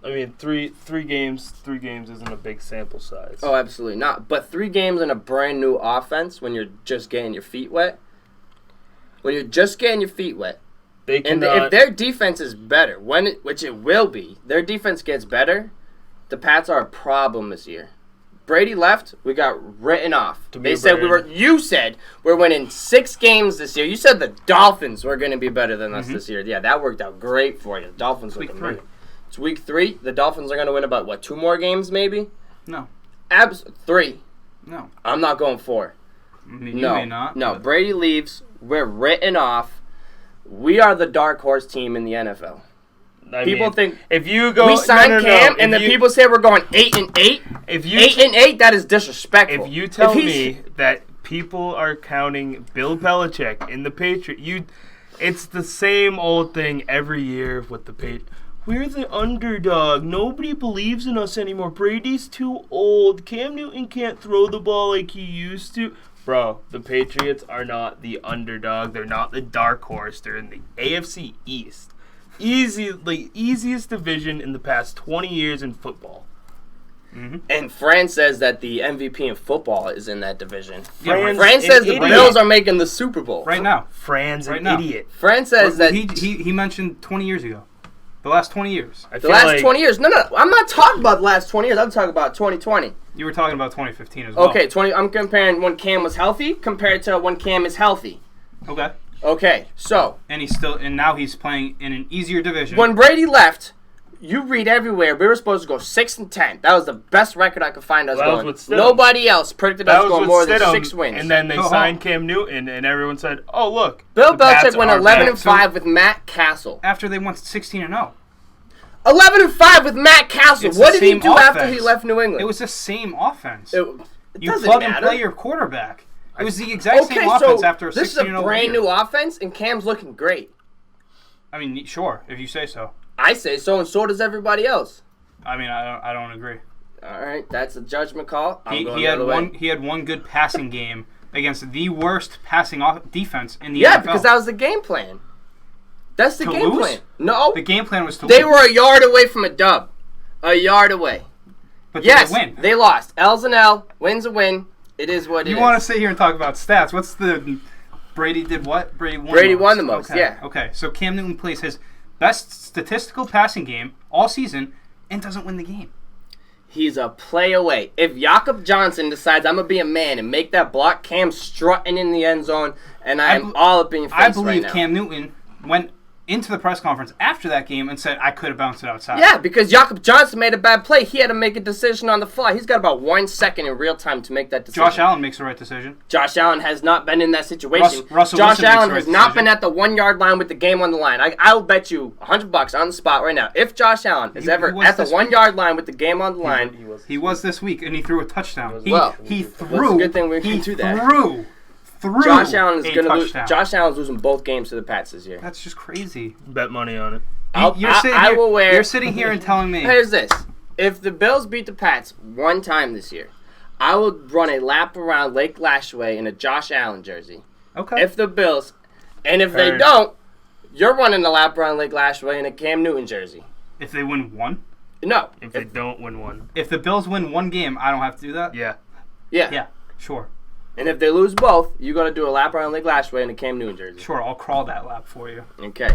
I mean, three games isn't a big sample size. Oh, absolutely not. But 3 games in a brand new offense when you're just getting your feet wet. They And cannot, if their defense is better, which it will be, their defense gets better, the Pats are a problem this year. Brady left, we got written off. You said we're winning 6 games this year. You said the Dolphins were going to be better than us this year. Yeah, that worked out great for you. The Dolphins Week 3. It's week 3. The Dolphins are going to win about, 2 more games maybe? No. 3. No. I'm not going 4. You may not. No, Brady leaves. We're written off. We are the dark horse team in the NFL. People think if you go, we signed Cam, and then people say we're going 8-8. If you 8-8, that is disrespectful. If you tell me that people are counting Bill Belichick in the Patriots, it's the same old thing every year with the Patriots. We're the underdog. Nobody believes in us anymore. Brady's too old. Cam Newton can't throw the ball like he used to. Bro, the Patriots are not the underdog. They're not the dark horse. They're in the AFC East. Easiest division in the past 20 years in football. Mm-hmm. And Fran says that the MVP in football is in that division. Fran says the Bills are making the Super Bowl. Right now. Fran's an idiot. Fran says that... He mentioned 20 years ago. The last 20 years. The last 20 years. No. I'm not talking about the last 20 years. I'm talking about 2020. You were talking about 2015 as well. Okay, I'm comparing when Cam was healthy compared to when Cam is healthy. Okay, so... And now he's playing in an easier division. When Brady left, you read everywhere, we were supposed to go 6-10. That was the best record I could find us going. Nobody else predicted us going more than 6 wins. And then they signed Cam Newton, and everyone said, oh, look. Bill Belichick went 11-5 with Matt Castle. After they went 16-0. 11-5 with Matt Castle. What did he do after he left New England? It was the same offense. You plug and play your quarterback. It was the exact same offense after a 16-0 this is a brand new offense, and Cam's looking great. I mean, sure, if you say so. I say so, and so does everybody else. I mean, I don't agree. All right, that's a judgment call. He had one good passing game against the worst passing defense in the NFL. Yeah, because that was the game plan. That's the game plan. No. The game plan was to lose. They were a yard away from a dub. A yard away. But yes, they win. They lost. L's an L. Win's a win. It is what it is. You want to sit here and talk about stats. What's the... Brady did what? Brady won the most, yeah. Okay, so Cam Newton plays his best statistical passing game all season and doesn't win the game. He's a play away. If Jakob Johnson decides I'm going to be a man and make that block, Cam's strutting in the end zone, and I'm all up in your face I believe right now. Cam Newton went into the press conference after that game and said, I could have bounced it outside. Yeah, because Jakob Johnson made a bad play. He had to make a decision on the fly. He's got about 1 second in real time to make that decision. Josh Allen makes the right decision. Josh Allen has not been in that situation. Josh Allen has not been at the 1 yard line with the game on the line. I'll bet you $100 on the spot right now. If Josh Allen is ever at the 1 yard line with the game on the line. He was this week, and he threw a touchdown. He threw. It's a good thing we can do that. Josh Allen is going to lose. Josh Allen's losing both games to the Pats this year. That's just crazy. Bet money on it. You're sitting here and telling me. Here's this. If the Bills beat the Pats 1 time this year, I will run a lap around Lake Lashway in a Josh Allen jersey. Okay. If the Bills, and if they don't, you're running a lap around Lake Lashway in a Cam Newton jersey. If they win 1? No. If they don't win 1. If the Bills win 1 game, I don't have to do that? Yeah. Yeah. Yeah, sure. And if they lose both, you got to do a lap around Lake Lashway in a Cam Newton jersey. Sure, I'll crawl that lap for you. Okay.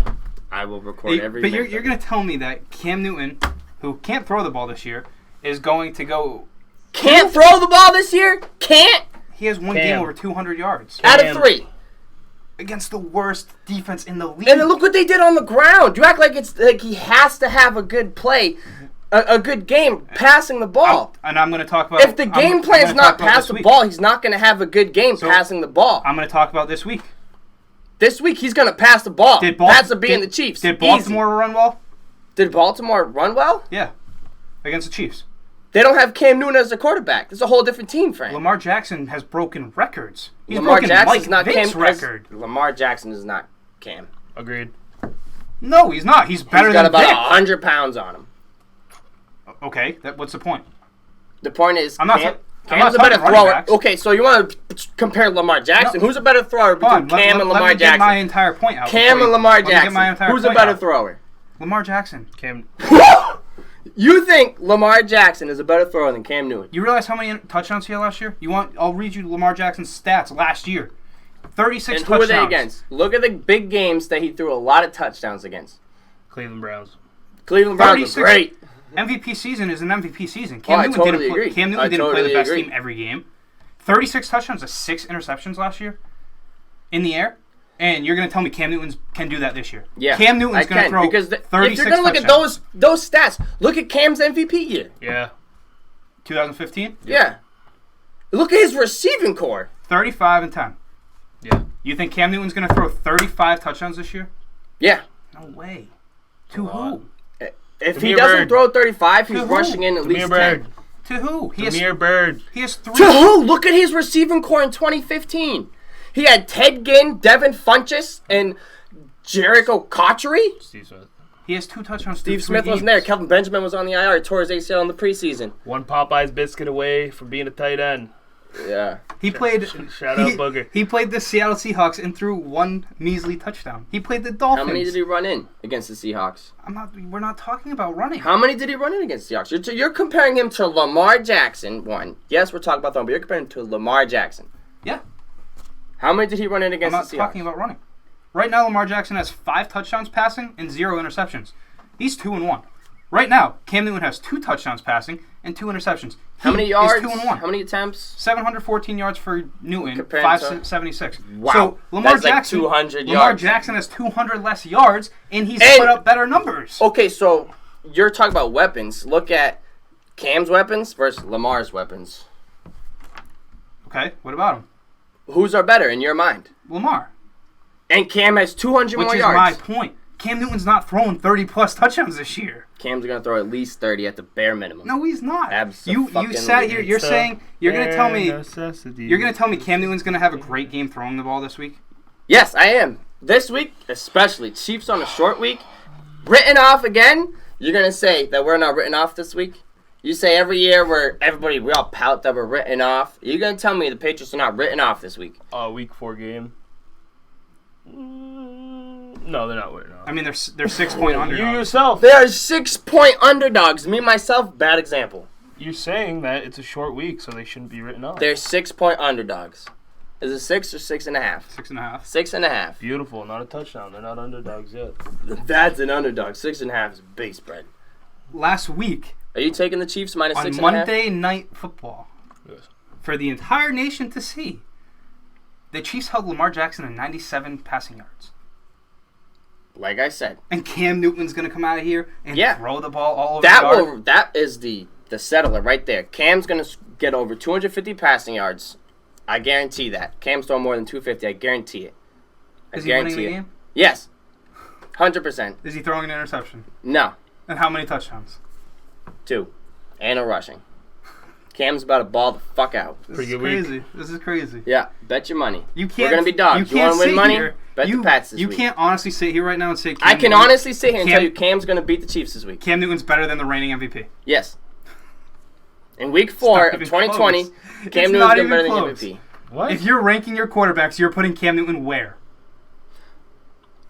I will record every But minute. you're going to tell me that Cam Newton, who can't throw the ball this year, is going to go... Can't throw the ball this year? Can't? He has one game over 200 yards. Out of 3. Against the worst defense in the league. And look what they did on the ground. You act like it's like he has to have a good play, a good game passing the ball. And I'm going to talk about... If the game plan is not pass the ball, he's not going to have a good game passing the ball. I'm going to talk about this week. This week, he's going to pass the ball. That's a being the Chiefs. Did Baltimore run well? Did Baltimore run well? Yeah. Against the Chiefs. They don't have Cam Newton as a quarterback. It's a whole different team, Frank. Lamar Jackson has broken records. He's Lamar broken Jackson's not Vick's Cam. record. Lamar Jackson is not Cam. Agreed. No, he's not. He's better He's got than about Vick. 100 pounds on him. Okay, what's the point? The point is, I'm not Cam's a better thrower. Okay, so you want to compare Lamar Jackson? No. Who's a better thrower between Cam and Lamar Jackson? Let me get my entire point out. Cam and Lamar Jackson. Who's a better thrower? Lamar Jackson. Cam. You think Lamar Jackson is a better thrower than Cam Newton? You realize how many touchdowns he had last year? I'll read you Lamar Jackson's stats last year. 36 touchdowns. And who were they against? Look at the big games that he threw a lot of touchdowns against. Cleveland Browns. Cleveland Browns was great. MVP season is an MVP season. Cam Newton didn't play the best team every game. 36 touchdowns to 6 interceptions last year in the air. And you're going to tell me Cam Newton can do that this year? Yeah, Cam Newton's going to throw 36 if you're going to look at those stats, look at Cam's MVP year. Yeah. 2015? Yeah. Look at his receiving core. 35 and 10. Yeah. You think Cam Newton's going to throw 35 touchdowns this year? Yeah. No way. To who? If he doesn't throw 35, he's rushing in at least 10. To who? Jameer Bird. He has 3. To who? Look at his receiving core in 2015. He had Ted Ginn, Devin Funchess, and Jericho Cotchery. Steve Smith. He has 2 touchdowns. Steve Smith wasn't there. Kelvin Benjamin was on the IR. He tore his ACL in the preseason. One Popeye's biscuit away from being a tight end. Yeah. He played. Shout out Booger. He played the Seattle Seahawks and threw 1 measly touchdown. He played the Dolphins. How many did he run in against the Seahawks? We're not talking about running. How many did he run in against the Seahawks? You're comparing him to Lamar Jackson. One. Yes, we're talking about throwing, but you're comparing him to Lamar Jackson. Yeah. How many did he run in against the Seahawks? I'm not talking about running. Right now, Lamar Jackson has 5 touchdowns passing and 0 interceptions. He's 2-1. Right now, Cam Newton has 2 touchdowns passing and 2 interceptions. How many yards? 2-1. How many attempts? 714 yards for Newton, 576. Wow. So Lamar Jackson, 200 yards. Lamar Jackson has 200 less yards, and he's put up better numbers. Okay, so you're talking about weapons. Look at Cam's weapons versus Lamar's weapons. Okay, what about him? Whose are better in your mind? Lamar. And Cam has 200 more yards. Which is my point. Cam Newton's not throwing 30-plus touchdowns this year. Cam's going to throw at least 30 at the bare minimum. No, he's not. Absolutely. You sat here. You're saying you're going to tell me. You're going to tell me Cam Newton's going to have a great game throwing the ball this week. Yes, I am. This week, especially Chiefs on a short week, written off again. You're going to say that we're not written off this week. You say every year we all pout that we're written off. You're going to tell me the Patriots are not written off this week. Week 4 game. No, they're not written off. I mean, they're 6-point underdogs. You yourself. They are 6-point underdogs. Me, myself, bad example. You're saying that it's a short week, so they shouldn't be written off. They're 6-point underdogs. Is it 6 or 6.5? 6.5. 6.5. Beautiful. Not a touchdown. They're not underdogs yet. That's an underdog. 6.5 is base spread. Last week. Are you taking the Chiefs minus 6.5? On Monday Night Football. Yes. For the entire nation to see. The Chiefs held Lamar Jackson to 97 passing yards. Like I said. And Cam Newton's going to come out of here and throw the ball all over the yard. That is the settler right there. Cam's going to get over 250 passing yards. I guarantee that. Cam's throwing more than 250. I guarantee it. Is he winning the game? Yes. 100%. Is he throwing an interception? No. And how many touchdowns? 2. And a rushing. Cam's about to ball the fuck out. This is crazy. Yeah, bet your money. You can't. We're gonna be dogs. You want to win money? Bet the Pats this week. You can't honestly sit here right now and say. I can honestly sit here and tell you Cam's gonna beat the Chiefs this week. Cam Newton's better than the reigning MVP. Yes. In Week 4 of 2020, Cam Newton's gonna be better than the MVP. What? If you're ranking your quarterbacks, you're putting Cam Newton where?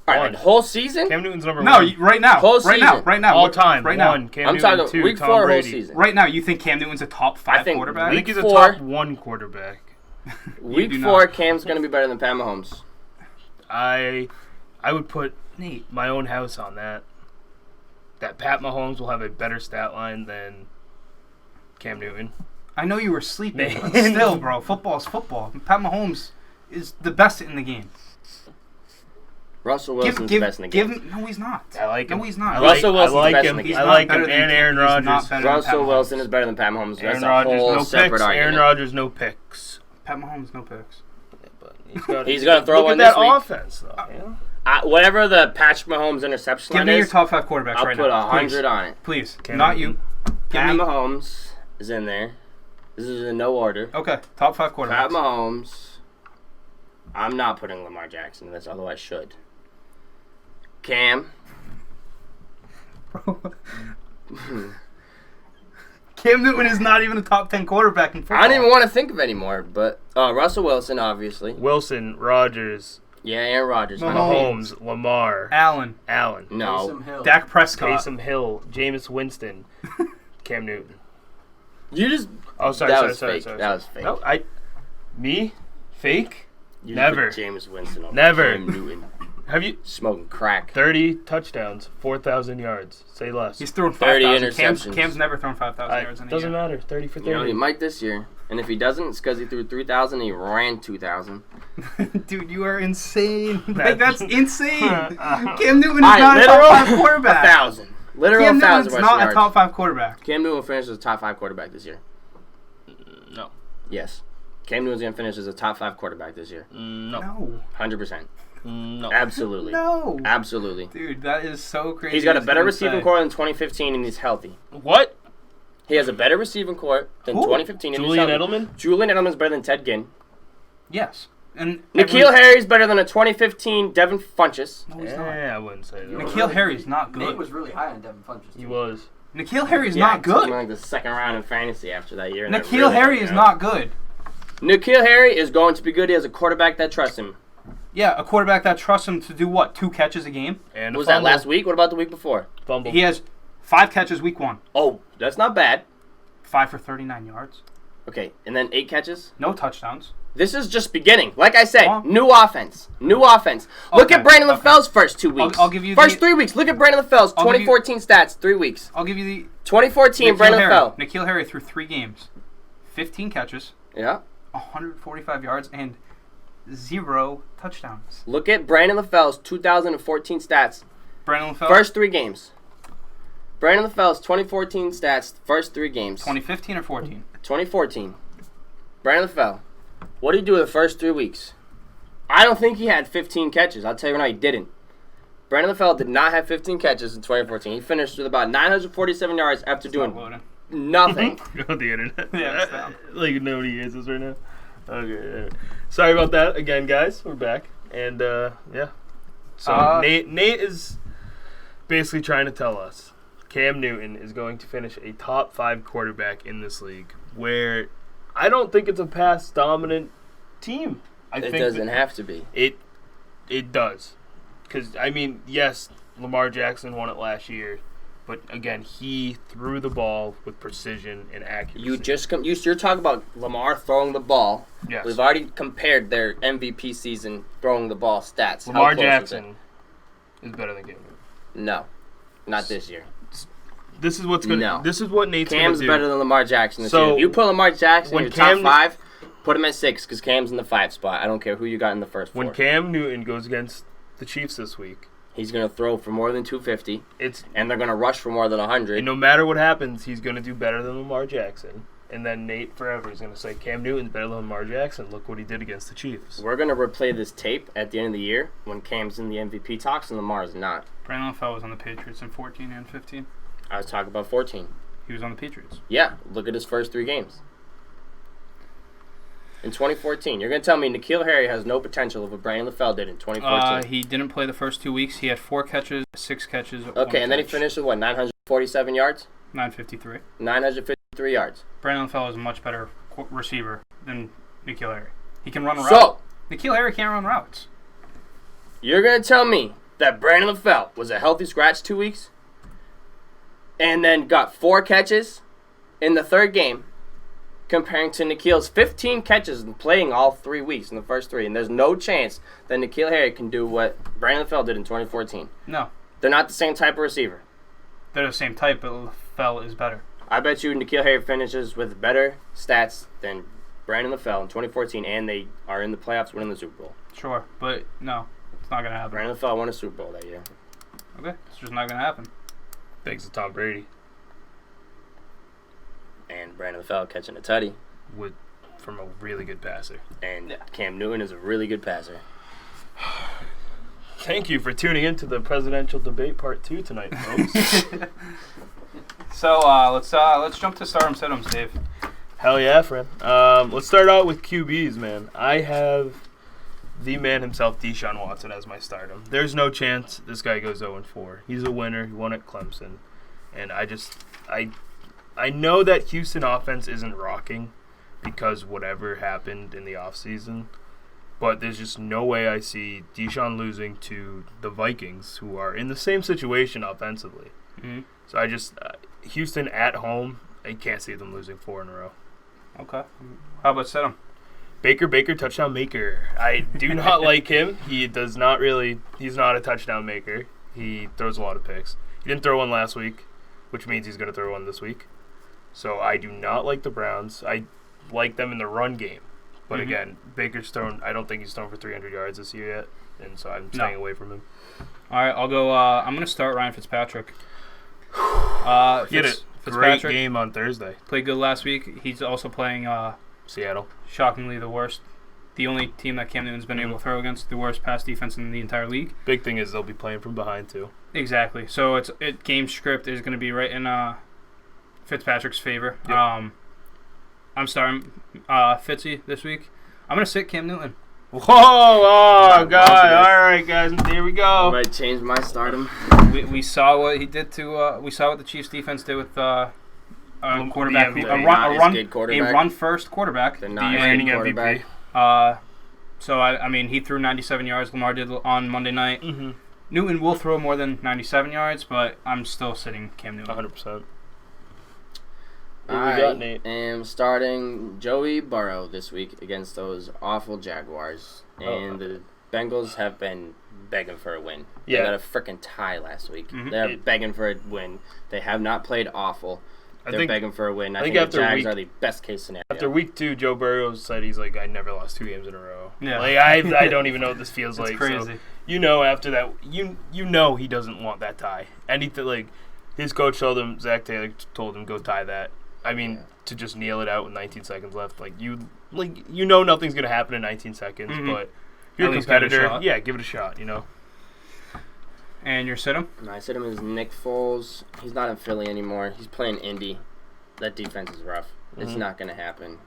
All right, whole season? Cam Newton's number No, one. right now. Whole Right now. season. Right now. All time. Right now. One. Cam I'm Newton, talking two. week Tom 4 Brady. whole season. Right now, you think Cam Newton's a top 5 think quarterback? I think he's a Four. top 1 quarterback. Week do 4, not. Cam's going to be better than Pat Mahomes. I would put my own house on that. That Pat Mahomes will have a better stat line than Cam Newton. I know you were sleeping, but still, bro, football's football. Pat Mahomes is the best in the game. Russell Wilson's the best in the game. No, he's not. I like him. No, he's not. Russell Wilson's I like best him. in the game. He's I not like better him than and Cam- Aaron he's not Rodgers. better than Pat Russell Mahomes. Wilson is better than Pat Mahomes. Aaron That's a Rodgers, whole no separate picks. argument. Aaron Rodgers, no picks. Pat Mahomes, no picks. He's going to throw Look one at this that week. offense, though. Whatever the Patrick Mahomes interception Give line me your is, top 5 quarterbacks I'll right put now. 100 on it. Please. Cam Not Newton. you. Give Pat me. Mahomes is in there. This is in no order. Okay, top 5 quarterbacks. Pat Mahomes. I'm not putting Lamar Jackson in this, although I should. Cam. Cam Newton is not even a top 10 quarterback in football. I don't even want to think of anymore, but Russell Wilson, obviously. Wilson, Rodgers, Yeah, Aaron Rodgers. Mahomes. Mahomes, Lamar, Allen, Allen, No. Taysom Hill. Dak Prescott. Taysom Hill, Jameis Winston, Cam Newton. You just... Oh, sorry. That was fake. That was fake. No, me? Fake? You Never. Just put Jameis Winston over Never. Cam Newton. Have you... Smoking crack. 30 touchdowns, 4,000 yards. Say less. He's thrown 30 5,000. interceptions. Cam's never thrown 5,000 yards in a Doesn't year. matter. 30 for 30. You know, he might this year. And if he doesn't, it's because he threw 3,000 and he ran 2,000. Dude, you are insane. That- That's insane. Cam Newton is Alright, not a literal top 5 quarterback. 1,000. Literal Cam 1,000 Newton's rushing not a yards. top 5 quarterback. Cam Newton finishes as a top 5 quarterback this year. No. Yes. Cam Newton's going to finish as a top 5 quarterback this year. No. No. 100%. No. Absolutely. No. Absolutely. Dude, that is so crazy. He's got a to better even receiving say. core than 2015 and he's healthy. What? He has a better receiving core than Who? 2015 and Julian he's healthy. Edelman? Julian Edelman's better than Ted Ginn. Yes. And N'Keal Harry's better than a 2015 Devin Funchess. No, he's not. Yeah, I wouldn't say that. N'Keal Harry's not Nate good. was really high on Devin Funchess. He was. N'Keal Harry's Yeah, not he took him good. in, like the second round in fantasy after that year. and that N'Keal really Harry helped is him not out. good. N'Keal Harry is going to be good. He has a quarterback that trusts him. Yeah, a quarterback that trusts him to do what? 2 catches a game? And What was a that fumble. last week? What about the week before? Fumble. He has 5 catches week 1. Oh, that's not bad. 5 for 39 yards. Okay, and then 8 catches? No touchdowns. This is just beginning. Like I said, Oh. new offense. New offense. Look Okay, at Brandon okay. LaFell's first 2 weeks. I'll give you First the- 3 weeks. Look at Brandon LaFell's I'll give you- 2014 stats. 3 weeks. I'll give you the 2014, Brandon Harry. LaFell. N'Keal Harry threw 3 games. 15 catches, Yeah. 145 yards, and 0 touchdowns. Look at Brandon LaFell's 2014 stats. Brandon LaFell, First 3 games. Brandon LaFell's 2014 stats. First 3 games. 2015 or 14? 2014. Brandon LaFell. What did he do the first 3 weeks? I don't think he had 15 catches. I'll tell you right now, he didn't. Brandon LaFell did not have 15 catches in 2014. He finished with about 947 yards after It's not doing loading. nothing. on the internet. Yeah, it's down. Like nobody hears us right now. Okay. Yeah. Sorry about that again, guys. We're back, and yeah. So Nate is basically trying to tell us Cam Newton is going to finish a top 5 quarterback in this league, where I don't think it's a pass dominant team. I It think doesn't have to be. It does, because I mean, yes, Lamar Jackson won it last year. But again, he threw the ball with precision and accuracy. You're talking about Lamar throwing the ball. Yes. We've already compared their MVP season throwing the ball stats. How Lamar close was Jackson is better than Cam Newton. it? No, not this year. This is what's gonna. No. This is what Nate's Cam's gonna do. better than Lamar Jackson this So, year. If you put Lamar Jackson in when your top Cam- 5, put him at 6 because Cam's in the 5 spot. I don't care who you got in the first 4. When Cam Newton goes against the Chiefs this week, He's going to throw for more than 250, it's and they're going to rush for more than 100. and no matter what happens, he's gonna do better than Lamar Jackson. And then Nate forever is gonna say Cam Newton's better than Lamar Jackson. Look what he did against the Chiefs. We're going to replay this tape at the end of the year when Cam's in the MVP talks and Lamar's not. Brandon LaFell was on the Patriots in 14 and 15. I was talking about 14. He was on the Patriots. Yeah, look at his first 3 games. In 2014, you're going to tell me N'Keal Harry has no potential of what Brandon LaFell did in 2014. He didn't play the first 2 weeks. He had 4 catches, 6 catches. Okay, and then he finished with what, 947 yards? 953. 953 yards. Brandon LaFell is a much better receiver than N'Keal Harry. He can run routes. So, N'Keal Harry can't run routes. you're going to tell me that Brandon LaFell was a healthy scratch 2 weeks and then got 4 catches in the third game, comparing to N'Keal's 15 catches and playing all 3 weeks in the first 3. And there's no chance that N'Keal Harry can do what Brandon LaFell did in 2014. No. They're not the same type of receiver. They're the same type, but LaFell is better. I bet you N'Keal Harry finishes with better stats than Brandon LaFell in 2014, and they are in the playoffs winning the Super Bowl. Sure, but no, it's not going to happen. Brandon LaFell won a Super Bowl that year. Okay, it's just not going to happen. Thanks to Tom Brady. And Brandon LaFell catching a tutty. From a really good passer. And Cam Newton is a really good passer. Thank you for tuning in to the presidential debate part 2 tonight, folks. So let's jump to start 'em, sit 'ems, Dave. Hell yeah, friend. Let's start out with QBs, man. I have the man himself, Deshaun Watson, as my stardom. There's no chance this guy goes 0-4. He's a winner. He won at Clemson. And I know that Houston offense isn't rocking because whatever happened in the offseason. But there's just no way I see Deshaun losing to the Vikings, who are in the same situation offensively. Mm-hmm. So I just Houston at home, I can't see them losing 4 in a row. Okay. How about sit 'em? Baker, touchdown maker. I do not like him. He's not a touchdown maker. He throws a lot of picks. He didn't throw one last week, which means he's going to throw one this week. So I do not like the Browns. I like them in the run game. But again, I don't think he's thrown for 300 yards this year yet. And so I'm staying away from him. All right, I'll go. I'm going to start Ryan Fitzpatrick. He had a great game on Thursday. Played good last week. He's also playing Seattle. Shockingly, the only team that Cam Newton's been able to throw against, the worst pass defense in the entire league. Big thing is they'll be playing from behind too. Exactly. So game script is going to be right in Fitzpatrick's favor. Yep. I'm starting Fitzy this week. I'm going to sit Cam Newton. Whoa! Oh, God. All right, guys. Here we go. I might change my stardom. We saw what he did to. We saw what the Chiefs defense did with a quarterback, a run-first quarterback. The reigning MVP. So I mean, he threw 97 yards. Lamar did on Monday night. Mm-hmm. Newton will throw more than 97 yards, but I'm still sitting Cam Newton. 100%. I am starting Joey Burrow this week against those awful Jaguars. And the Bengals have been begging for a win. Yeah. They got a freaking tie last week. Mm-hmm. They're begging for a win. They have not played awful. They're begging for a win. I think the Jags are the best case scenario. After week 2, Joe Burrow said he's like, I never lost 2 games in a row. Yeah. Like I don't even know what this feels like. Crazy. So, after that, you know he doesn't want that tie. Anything his coach told him, Zach Taylor told him, go tie that. I mean, to just kneel it out with 19 seconds left, nothing's gonna happen in 19 seconds. Mm-hmm. But if you're a competitor, give it a shot. And your sit-em? My sit-em is Nick Foles. He's not in Philly anymore. He's playing Indy. That defense is rough. It's not gonna happen.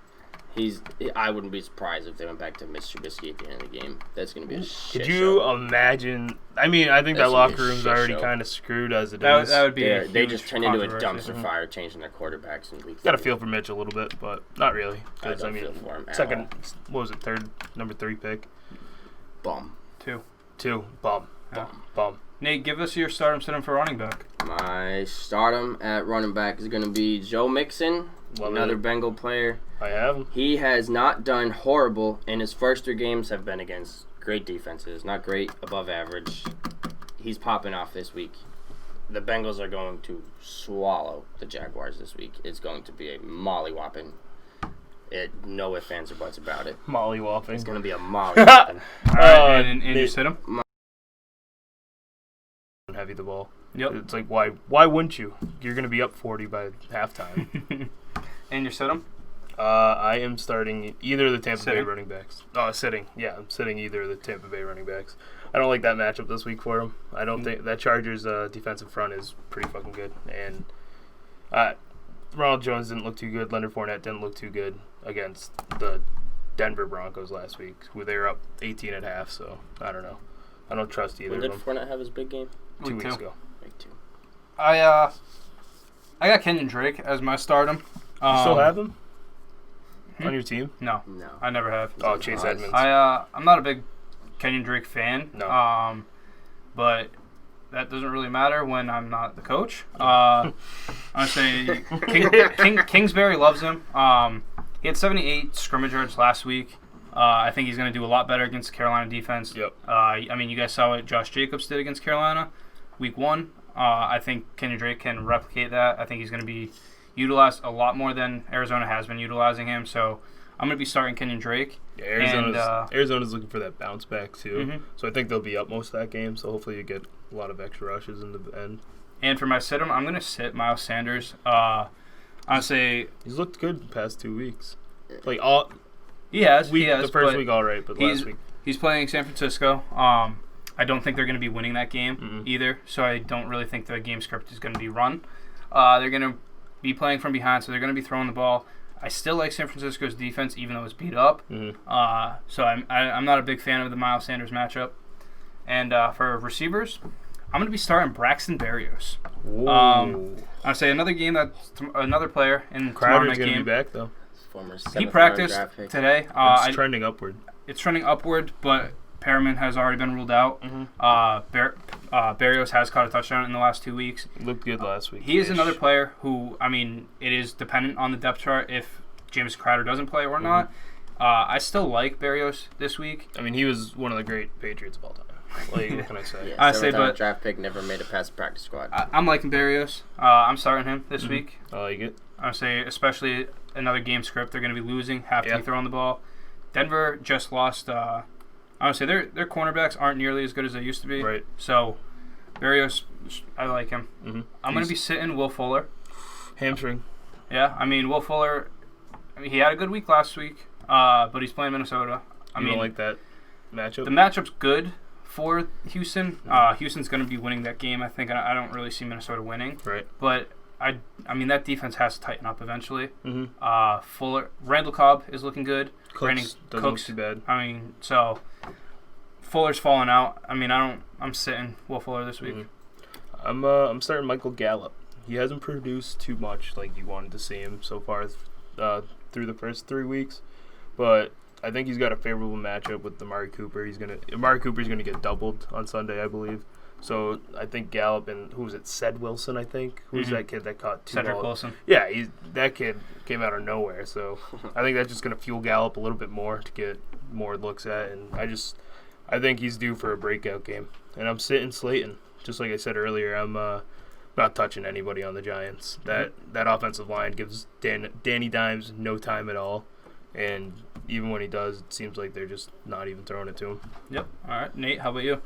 I wouldn't be surprised if they went back to Mitch Trubisky at the end of the game. That's going to be a shit Could you show. Imagine? I mean, I think that locker room's already kind of screwed as it is. That would be They just turned into a dumpster fire changing their quarterbacks in week 3. Got to feel for Mitch a little bit, but not really. I don't feel for him at second, all. what was it, number 3 pick? Bum. 2. Bum. Nate, give us your stardom sit-em for running back. My stardom at running back is going to be Joe Mixon, another Bengal player. I have him. He has not done horrible, and his first 3 games have been against great defenses. Not great, above average. He's popping off this week. The Bengals are going to swallow the Jaguars this week. It's going to be a mollywhopping. No ifs, ands, or buts about it. Mollywhopping. It's going to be a mollywhopping. All right, and you sit-em? Heavy the ball. Yep. It's like, why wouldn't you? You're going to be up 40 by halftime. And your sit-em? I am starting either of the Tampa Bay running backs. Sitting. Yeah, I'm sitting either of the Tampa Bay running backs. I don't like that matchup this week for them. I don't think that Chargers defensive front is pretty fucking good. And Ronald Jones didn't look too good. Leonard Fournette didn't look too good against the Denver Broncos last week, where they were up 18 at half. So I don't know. I don't trust either of them. When did Fournette have his big game? 2 weeks ago. Week 2. I got Kenyon Drake as my stardom. You still have him on your team? No, I never have. Oh, Chase Edmonds. I'm not a big Kenyon Drake fan. No. but that doesn't really matter when I'm not the coach. I would say Kingsbury loves him. He had 78 scrimmage yards last week. I think he's going to do a lot better against the Carolina defense. Yep. I mean, you guys saw what Josh Jacobs did against Carolina week 1. I think Kenyon Drake can replicate that. I think he's going to be utilized a lot more than Arizona has been utilizing him. So I'm going to be starting Kenyon Drake. Yeah, Arizona's looking for that bounce back, too. So I think they'll be up most of that game. So hopefully you get a lot of extra rushes in the end. And for my sit-em, I'm going to sit Miles Sanders. I'd say he's looked good the past 2 weeks. Like he has. The first week all right, but last week he's playing San Francisco. I don't think they're going to be winning that game either, so I don't really think the game script is going to be run. They're going to be playing from behind, so they're going to be throwing the ball. I still like San Francisco's defense, even though it's beat up. So I'm not a big fan of the Miles Sanders matchup. And for receivers, I'm going to be starting Braxton Berrios. I'd say another game that's another player in Crowder's going to be back, though. He practiced today. It's trending upward. It's trending upward, but Perriman has already been ruled out. Berrios has caught a touchdown in the last 2 weeks. Looked good last week. He is another player who, I mean, it is dependent on the depth chart if James Crowder doesn't play or not. I still like Berrios this week. I mean, he was one of the great Patriots of all time. Like, what can I say? I say, but draft pick never made it past the practice squad. I'm liking Berrios. I'm starting him this week. I like it. I say, especially another game script. They're going to be losing, have to be throwing the ball. Denver just lost. I would say their cornerbacks aren't nearly as good as they used to be. Right. So, Berrios, I like him. I'm going to be sitting Will Fuller. Hamstring. Yeah, I mean, Will Fuller, he had a good week last week, but he's playing Minnesota. I mean, don't like that matchup? The matchup's good for Houston. Houston's going to be winning that game, I think. I don't really see Minnesota winning. Right. But, I mean, that defense has to tighten up eventually. Randall Cobb is looking good. Cooks doesn't look too bad. I mean, so Fuller's falling out. I mean, I'm sitting Will Fuller this week. I'm starting Michael Gallup. He hasn't produced too much like you wanted to see him so far through the first 3 weeks, but I think he's got a favorable matchup with Amari Cooper. Amari Cooper's gonna get doubled on Sunday, I believe. So I think Gallup and Ced Wilson, I think. Who's that kid that caught 2 Cedric balls? Wilson. Yeah, that kid came out of nowhere. So I think that's just going to fuel Gallup a little bit more to get more looks at. And I think he's due for a breakout game. And I'm sitting Slayton. Just like I said earlier, I'm not touching anybody on the Giants. That offensive line gives Danny Dimes no time at all. And even when he does, it seems like they're just not even throwing it to him. Yep. All right, Nate, how about you?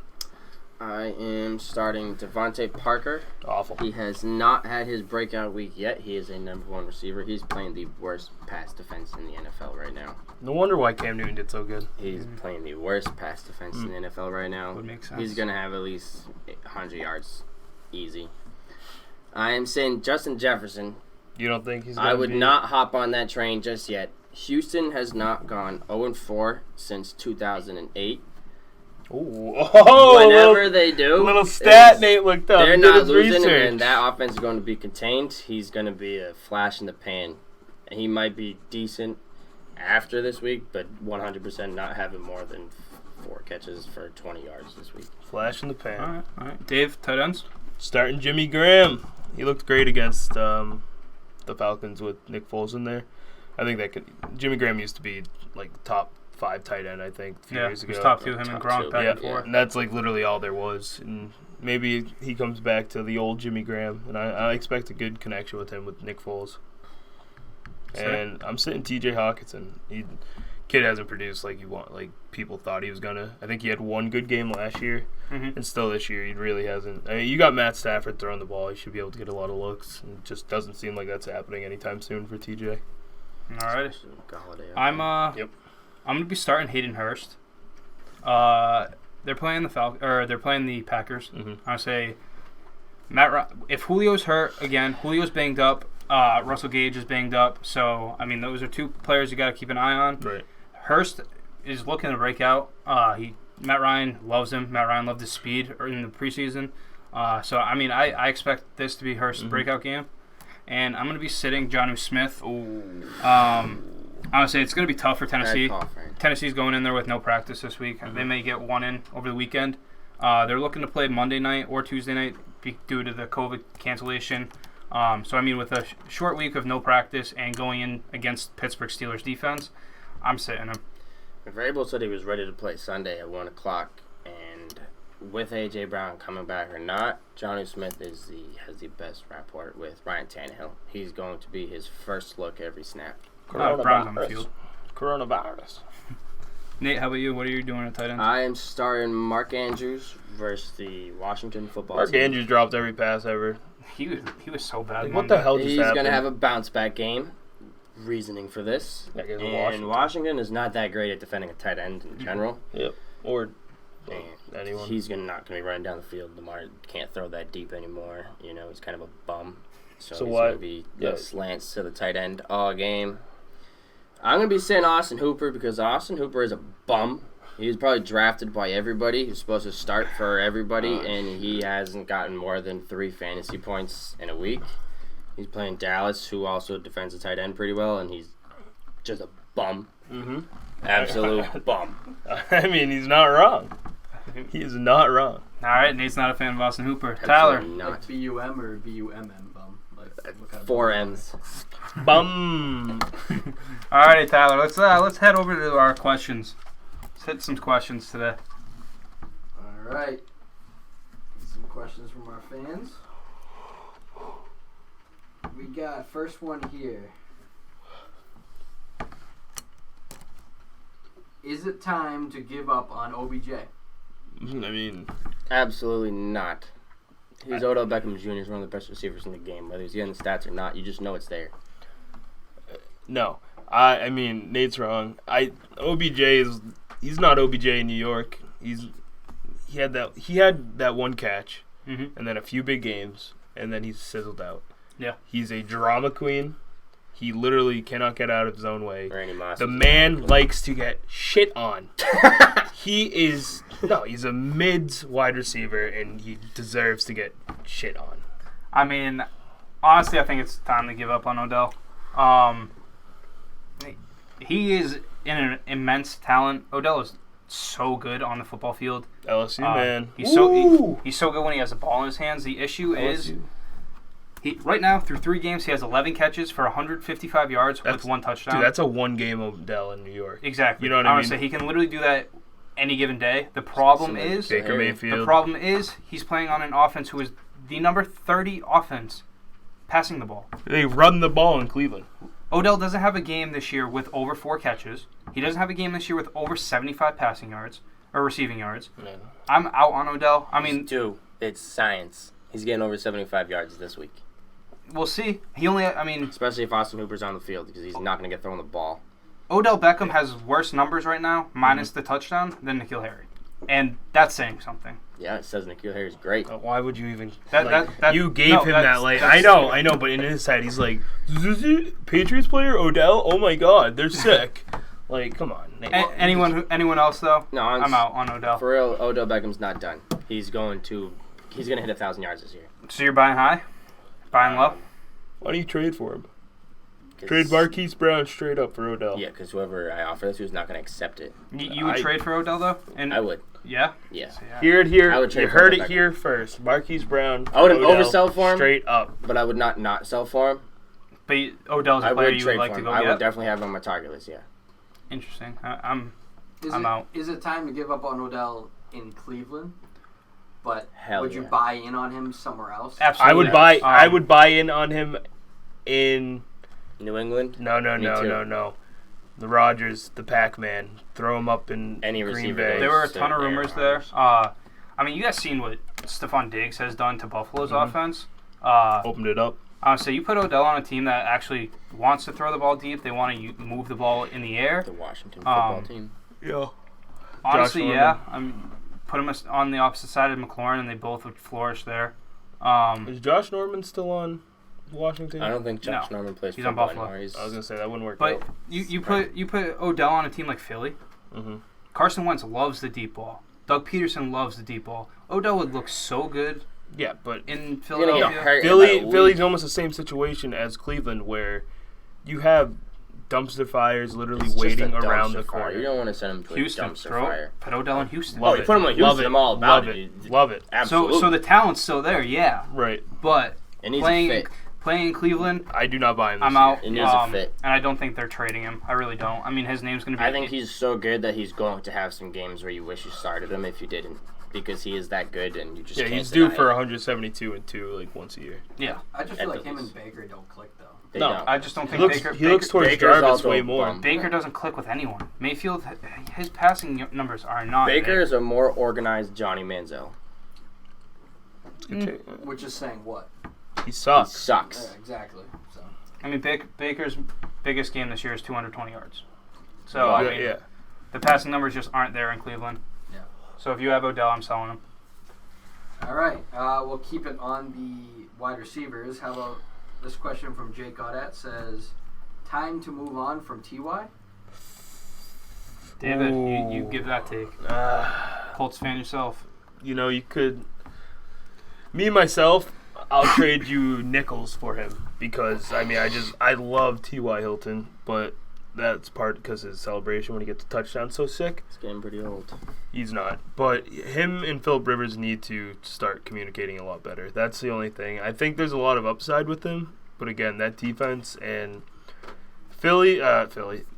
I am starting Devontae Parker. Awful. He has not had his breakout week yet. He is a #1 receiver. He's playing the worst pass defense in the NFL right now. No wonder why Cam Newton did so good. He's playing the worst pass defense in the NFL right now. Would make sense. He's going to have at least 100 yards easy. I am saying Justin Jefferson. You don't think he's going to I would not hop on that train just yet. Houston has not gone 0-4 since 2008. Whenever they do, little stat Nate looked up. They're not losing, and that offense is going to be contained. He's going to be a flash in the pan. And he might be decent after this week, but 100% not having more than 4 catches for 20 yards this week. Flash in the pan. All right. Dave, tight ends? Starting Jimmy Graham. He looked great against the Falcons with Nick Foles in there. I think Jimmy Graham used to be like top 5 tight end, I think, a few years ago. He was top 2, him and Gronk back and forth. And that's like literally all there was. And maybe he comes back to the old Jimmy Graham, and I expect a good connection with him with Nick Foles. And I'm sitting T.J. Hawkinson. Kid hasn't produced like people thought he was gonna. I think he had 1 good game last year, and still this year he really hasn't. I mean, you got Matt Stafford throwing the ball; he should be able to get a lot of looks. And it just doesn't seem like that's happening anytime soon for T.J. All right, I'm gonna be starting Hayden Hurst. They're playing the Packers. I say if Julio's hurt again, Julio's banged up. Russell Gage is banged up. So I mean, those are 2 players you got to keep an eye on. Right. Hurst is looking to break out. Matt Ryan loves him. Matt Ryan loved his speed in the preseason. So I mean, I expect this to be Hurst's breakout game, and I'm gonna be sitting Jonnu Smith. I would say it's going to be tough for Tennessee. Tennessee's going in there with no practice this week. They may get 1 in over the weekend. They're looking to play Monday night or Tuesday night due to the COVID cancellation. So, I mean, with a short week of no practice and going in against Pittsburgh Steelers defense, I'm sitting him. Vrabel said he was ready to play Sunday at 1 o'clock, and with A.J. Brown coming back or not, Johnny Smith has the best rapport with Ryan Tannehill. He's going to be his first look every snap. Brown's on the field. Coronavirus. Nate, how about you? What are you doing at tight end? I am starting Mark Andrews versus the Washington football Mark team. Andrews dropped every pass ever. He was so bad. Like, what the hell just He's happened? going to have a bounce-back game. Reasoning for this. Yeah, against and Washington is not that great at defending a tight end in general. Yep. Or And anyone. He's not going to be running down the field. Lamar can't throw that deep anymore. You know, he's kind of a bum. So he's going to be slants to the tight end all game. I'm going to be saying Austin Hooper because Austin Hooper is a bum. He was probably drafted by everybody. He was supposed to start for everybody, and he hasn't gotten more than 3 fantasy points in a week. He's playing Dallas, who also defends the tight end pretty well, and he's just a bum. Mm-hmm. Absolute bum. I mean, he's not wrong. He is not wrong. All right, Nate's not a fan of Austin Hooper. Tyler. Absolutely not. Like B-U-M or B-U-M-M, bum? Like, what kind of 4 bum? M's. Bum. All right, Tyler. Let's head over to our questions. Let's hit some questions today. All right. Some questions from our fans. We got first one here. Is it time to give up on OBJ? I mean, Absolutely not. He's Odell Beckham Jr. He's one of the best receivers in the game. Whether he's getting the stats or not, you just know it's there. no. I mean, Nate's wrong. He's not OBJ in New York. He had that one catch, and then a few big games, and then he's sizzled out. Yeah. He's a drama queen. He literally cannot get out of his own way. Randy Moss. The man likes to get shit on. He's a mids wide receiver, and he deserves to get shit on. I mean, honestly, I think it's time to give up on Odell. He is an immense talent. Odell is so good on the football field. LSU, man. He's so good when he has the ball in his hands. The issue is right now through 3 games he has 11 catches for 155 yards with 1 touchdown. Dude, that's a one-game Odell in New York. Exactly. You know what I mean? Honestly, he can literally do that any given day. The problem is Baker Mayfield. The problem is he's playing on an offense who is the number 30 offense passing the ball. They run the ball in Cleveland. Odell doesn't have a game this year with over 4 catches. He doesn't have a game this year with over 75 passing yards or receiving yards. Man. I'm out on Odell. I mean, Dude, it's science. He's getting over 75 yards this week. we'll see. Especially if Austin Hooper's on the field because he's not going to get thrown the ball. Odell Beckham has worse numbers right now, minus the touchdown, than N'Keal Harry. And that's saying something. Yeah, it says N'Keal Harry's great. Why would you even... That you gave him that late. I know, but in his head, he's like, Patriots player, Odell? Oh my God, they're sick. Like, come on. Anyone else, though? No, I'm out on Odell. For real, Odell Beckham's not done. He's going to hit 1,000 yards this year. So you're buying high? Buying low? Why do you trade for him? Trade Marquise Brown straight up for Odell. Yeah, because whoever I offer this to is not going to accept it. You would trade for Odell, though? And I would. Yeah? Yeah. So, yeah. Hear it here. I would trade You for heard Odell it here first. Marquise Brown. I wouldn't Odell, oversell for him. Straight up. But I would not sell for him. But Odell's I a player would you trade would like for to him. go I get? would definitely have him on my target list, yeah. Interesting. I'm Is I'm it, out. Is it time to give up on Odell in Cleveland? But Hell would you yeah. buy in on him somewhere else? Absolutely. I would buy in on him in... New England? No. Me too. The Rodgers, the Pac-Man. Throw him up in Any Green receiver Bay. goes. There were a ton of Aaron rumors there. Rodgers. I mean, you guys seen what Stephon Diggs has done to Buffalo's offense. Opened it up. So you put Odell on a team that actually wants to throw the ball deep. They want to move the ball in the air. The Washington football team. Yeah. Honestly, Josh yeah. Put him on the opposite side of McLaurin, and they both would flourish there. Is Josh Norman still on Washington? I don't think Josh No. Norman plays He's on football Buffalo. anymore. I was gonna say that wouldn't work But out. you put Odell on a team like Philly. Mm-hmm. Carson Wentz loves the deep ball. Doug Peterson loves the deep ball. Odell would look so good Yeah, but in He's gonna Philadelphia. get hurt in about a week. Philly's almost the same situation as Cleveland, where you have dumpster fires literally It's just waiting a around the dumpster fire. corner. You don't want to send him to Houston, a dumpster throw fire. Put Odell in Houston. Oh, you put him in Houston, I'm all about it. Love it. Absolutely. So the talent's still there, yeah. Right. But It needs a fit. playing in Cleveland, I do not buy him this I'm year. out. It needs a fit. And I don't think they're trading him. I really don't. I mean, his name's going to be... I think he's so good that he's going to have some games where you wish you started him if you didn't. Because he is that good and you just can't he's due deny for it. 172 and 2 like once a year. Yeah. I just feel like At him least. and Baker don't click though. They No, don't. I just don't think He looks towards Baker's Jarvis also way a more. bum. Baker doesn't click with anyone. Mayfield, his passing numbers are not Baker there. is a more organized Johnny Manziel. Which is saying what? He He sucks. sucks. Yeah, exactly. So I mean, Baker's biggest game this year is 220 yards. So, I mean, the passing numbers just aren't there in Cleveland. Yeah. So if you have Odell, I'm selling him. all right, we'll keep it on the wide receivers. How about this question from Jake Goddard says, "Time to move on from Ty." David, you give that take. Colts fan yourself. You know, you could... Me, myself, I'll trade you nickels for him because, I mean, I love T.Y. Hilton, but that's part because his celebration when he gets a touchdown so sick. He's getting pretty old. He's not. But him and Phillip Rivers need to start communicating a lot better. That's the only thing. I think there's a lot of upside with him, but again, that defense and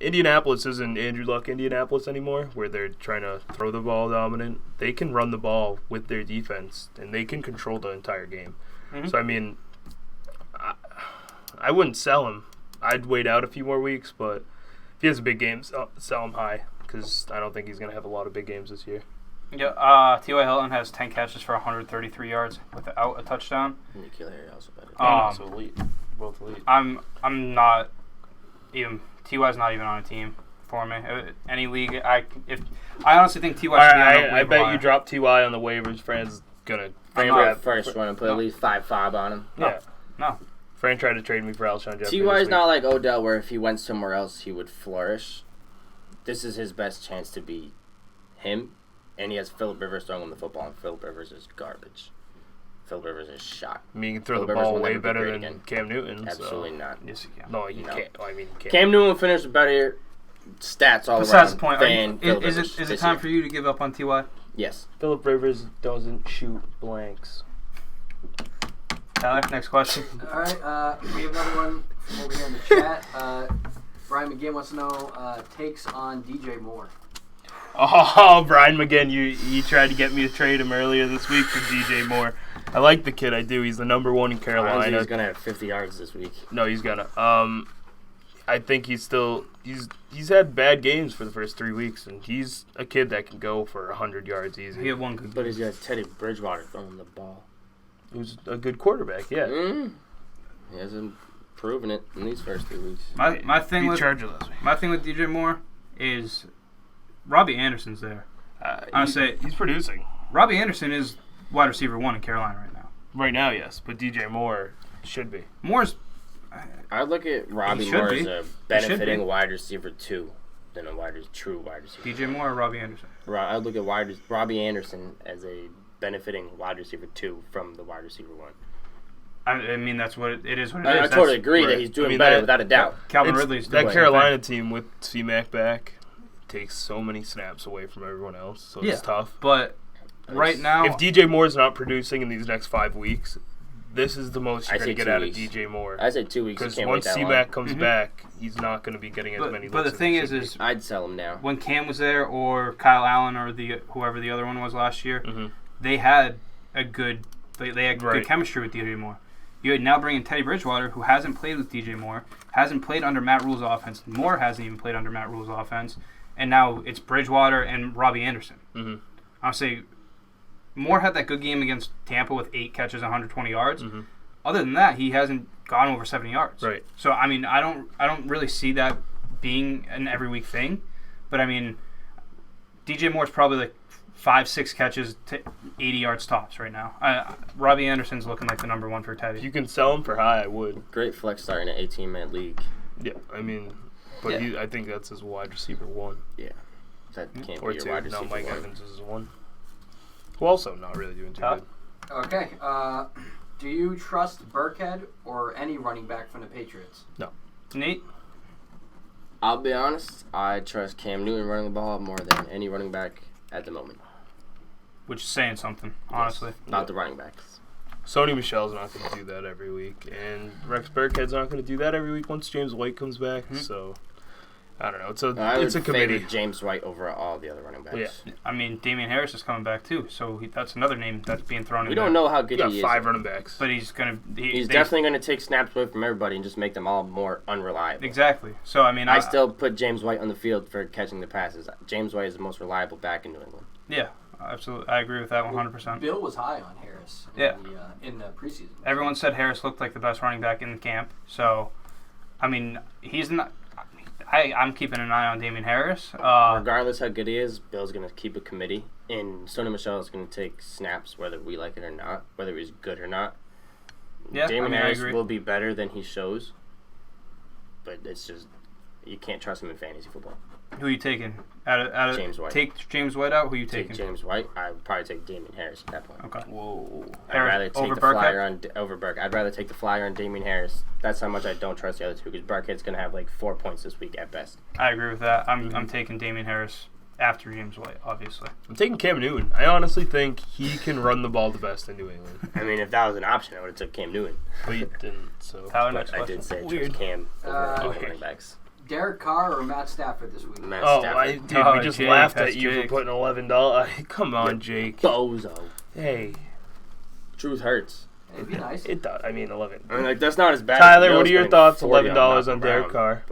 Indianapolis isn't Andrew Luck Indianapolis anymore, where they're trying to throw the ball dominant. They can run the ball with their defense, and they can control the entire game. Mm-hmm. So, I mean, I wouldn't sell him. I'd wait out a few more weeks, but if he has a big game, sell him high, because I don't think he's going to have a lot of big games this year. Yeah, T.Y. Hilton has 10 catches for 133 yards without a touchdown. Nikhil Harry also better. So elite. Both elite. I'm not even... T.Y.'s not even on a team for me. Any league, I honestly think T.Y. should be on a waiver I bet wire. you drop T.Y. on the waivers. Fran's going to... Fran first one and put at least 5.5 on him. Yeah. No. Fran tried to trade me for Alshon Jeffrey. T.Y.'s not like Odell where if he went somewhere else he would flourish. This is his best chance to be him. And he has Phillip Rivers throwing him the football, and Phillip Rivers is garbage. Phillip Rivers is shot. I mean, you can throw Phillip the Rivers ball will way never be better great than again. Cam Newton. Absolutely not. Yes, you can. No, you No. can't. I mean, you can't. Cam Newton finished better stats all Besides around the point, than Phillip is Rivers it this time year. for you to give up on T.Y.? Yes. Phillip Rivers doesn't shoot blanks. Tyler, next question. All right, we have another one from over here in the chat. Brian McGinn wants to know takes on DJ Moore. Oh, Brian McGinn, you tried to get me to trade him earlier this week for DJ Moore. I like the kid, I do. He's the number one in Carolina. He's gonna have 50 yards this week. No, he's gonna. I think he's had bad games for the first 3 weeks, and he's a kid that can go for 100 yards easy. He had one good But he's got Teddy Bridgewater throwing the ball. Who's a good quarterback, yeah. He hasn't proven it in these first 3 weeks. My thing with Charger last week. my thing with DJ Moore is Robbie Anderson's there. I say he's producing Robbie Anderson is wide receiver 1 in Carolina right now. right now, yes, but DJ Moore should be. Moore's I look at Robbie He should Moore be. as a benefiting wide receiver 2 than a true wide receiver. DJ Moore or Robbie Anderson. I look at Robbie Anderson as a benefiting wide receiver 2 from the wide receiver 1. I mean that's what it is. What it I is. totally agree right. that he's doing I mean, better that- without a doubt. Calvin It's Ridley's that doing Carolina team with C-Mac back takes so many snaps away from everyone else, so Yeah. it's tough. But right now, If DJ Moore's not producing in these next 5 weeks, this is the most you're I going to say get 2 out weeks. of DJ Moore. I say 2 weeks. You Because can't wait once that long. C-Mac comes back, he's not going to be getting as many but looks the thing as he is should I'd sell him now. when Cam was there or Kyle Allen or whoever the other one was last year, be. they had a good they had Right. good chemistry with DJ Moore. You now bring in Teddy Bridgewater, who hasn't played with DJ Moore, hasn't played under Matt Rule's offense. Moore hasn't even played under Matt Rule's offense, and now it's Bridgewater and Robbie Anderson. Mhm. I'll say Moore had that good game against Tampa with 8 catches, 120 yards. Mhm. Other than that, he hasn't gone over 70 yards. Right. So I mean, I don't really see that being an every week thing, but I mean, DJ Moore's probably like 5-6 catches to 80 yards tops right now. Robbie Anderson's looking like the number 1 for If Teddy. you can sell him for high, I would. Great flex start in an 18-man league. Yeah, I mean, but Yeah. I think that's his wide receiver 1 That can't or be your 2. wide No, receiver Mike 1. Evans is 1. Who also not really doing too Top. good. Okay, do you trust Burkhead or any running back from the Patriots? Nate, I'll be honest. I trust Cam Newton running the ball more than any running back at the moment. Which is saying something, honestly. Yes, not the running backs. Sony Michel's not going to do that every week, and Rex Burkhead's not going to do that every week once James White comes back. Mm-hmm. So, I don't know. It's a committee. Favor James White over all the other running backs. Yeah. I mean, Damian Harris is coming back too, so that's another name that's being thrown in. We don't know how good he is. 5 running backs, but he's gonna. He's definitely going to take snaps away from everybody and just make them all more unreliable. Exactly. So I mean, I still put James White on the field for catching the passes. James White is the most reliable back in New England. Yeah. Absolutely, I agree with that 100%. Bill was high on Harris in the preseason. Everyone said Harris looked like the best running back in the camp. So, I mean, he's not. I'm keeping an eye on Damian Harris. Regardless how good he is, Bill's going to keep a committee, and Sony Michel is going to take snaps whether we like it or not, whether he's good or not. Yeah, Damian Harris will be better than he shows, but it's just you can't trust him in fantasy football. Who are you taking? Out of James White. Take James White out? Who are you taking? Take James White. I would probably take Damian Harris at that point. Okay. Whoa. I'd rather take the flyer over Burke. I'd rather take the flyer on Damian Harris. That's how much I don't trust the other two, because Burkhead's going to have like 4 points this week at best. I agree with that. I'm taking Damian Harris after James White, obviously. I'm taking Cam Newton. I honestly think he can run the ball the best in New England. I mean, if that was an option, I would have took Cam Newton. But you didn't, so. Tyler, I did say trust Cam over running backs. Derek Carr or Matt Stafford this week? Matt Stafford. We just laughed at you for putting $11. Come on, Jake. Bozo. Hey. Truth hurts. It'd be nice. It does. I mean, 11. I mean, like, that's not as bad. Tyler, what are your thoughts? $11 on Derek Carr.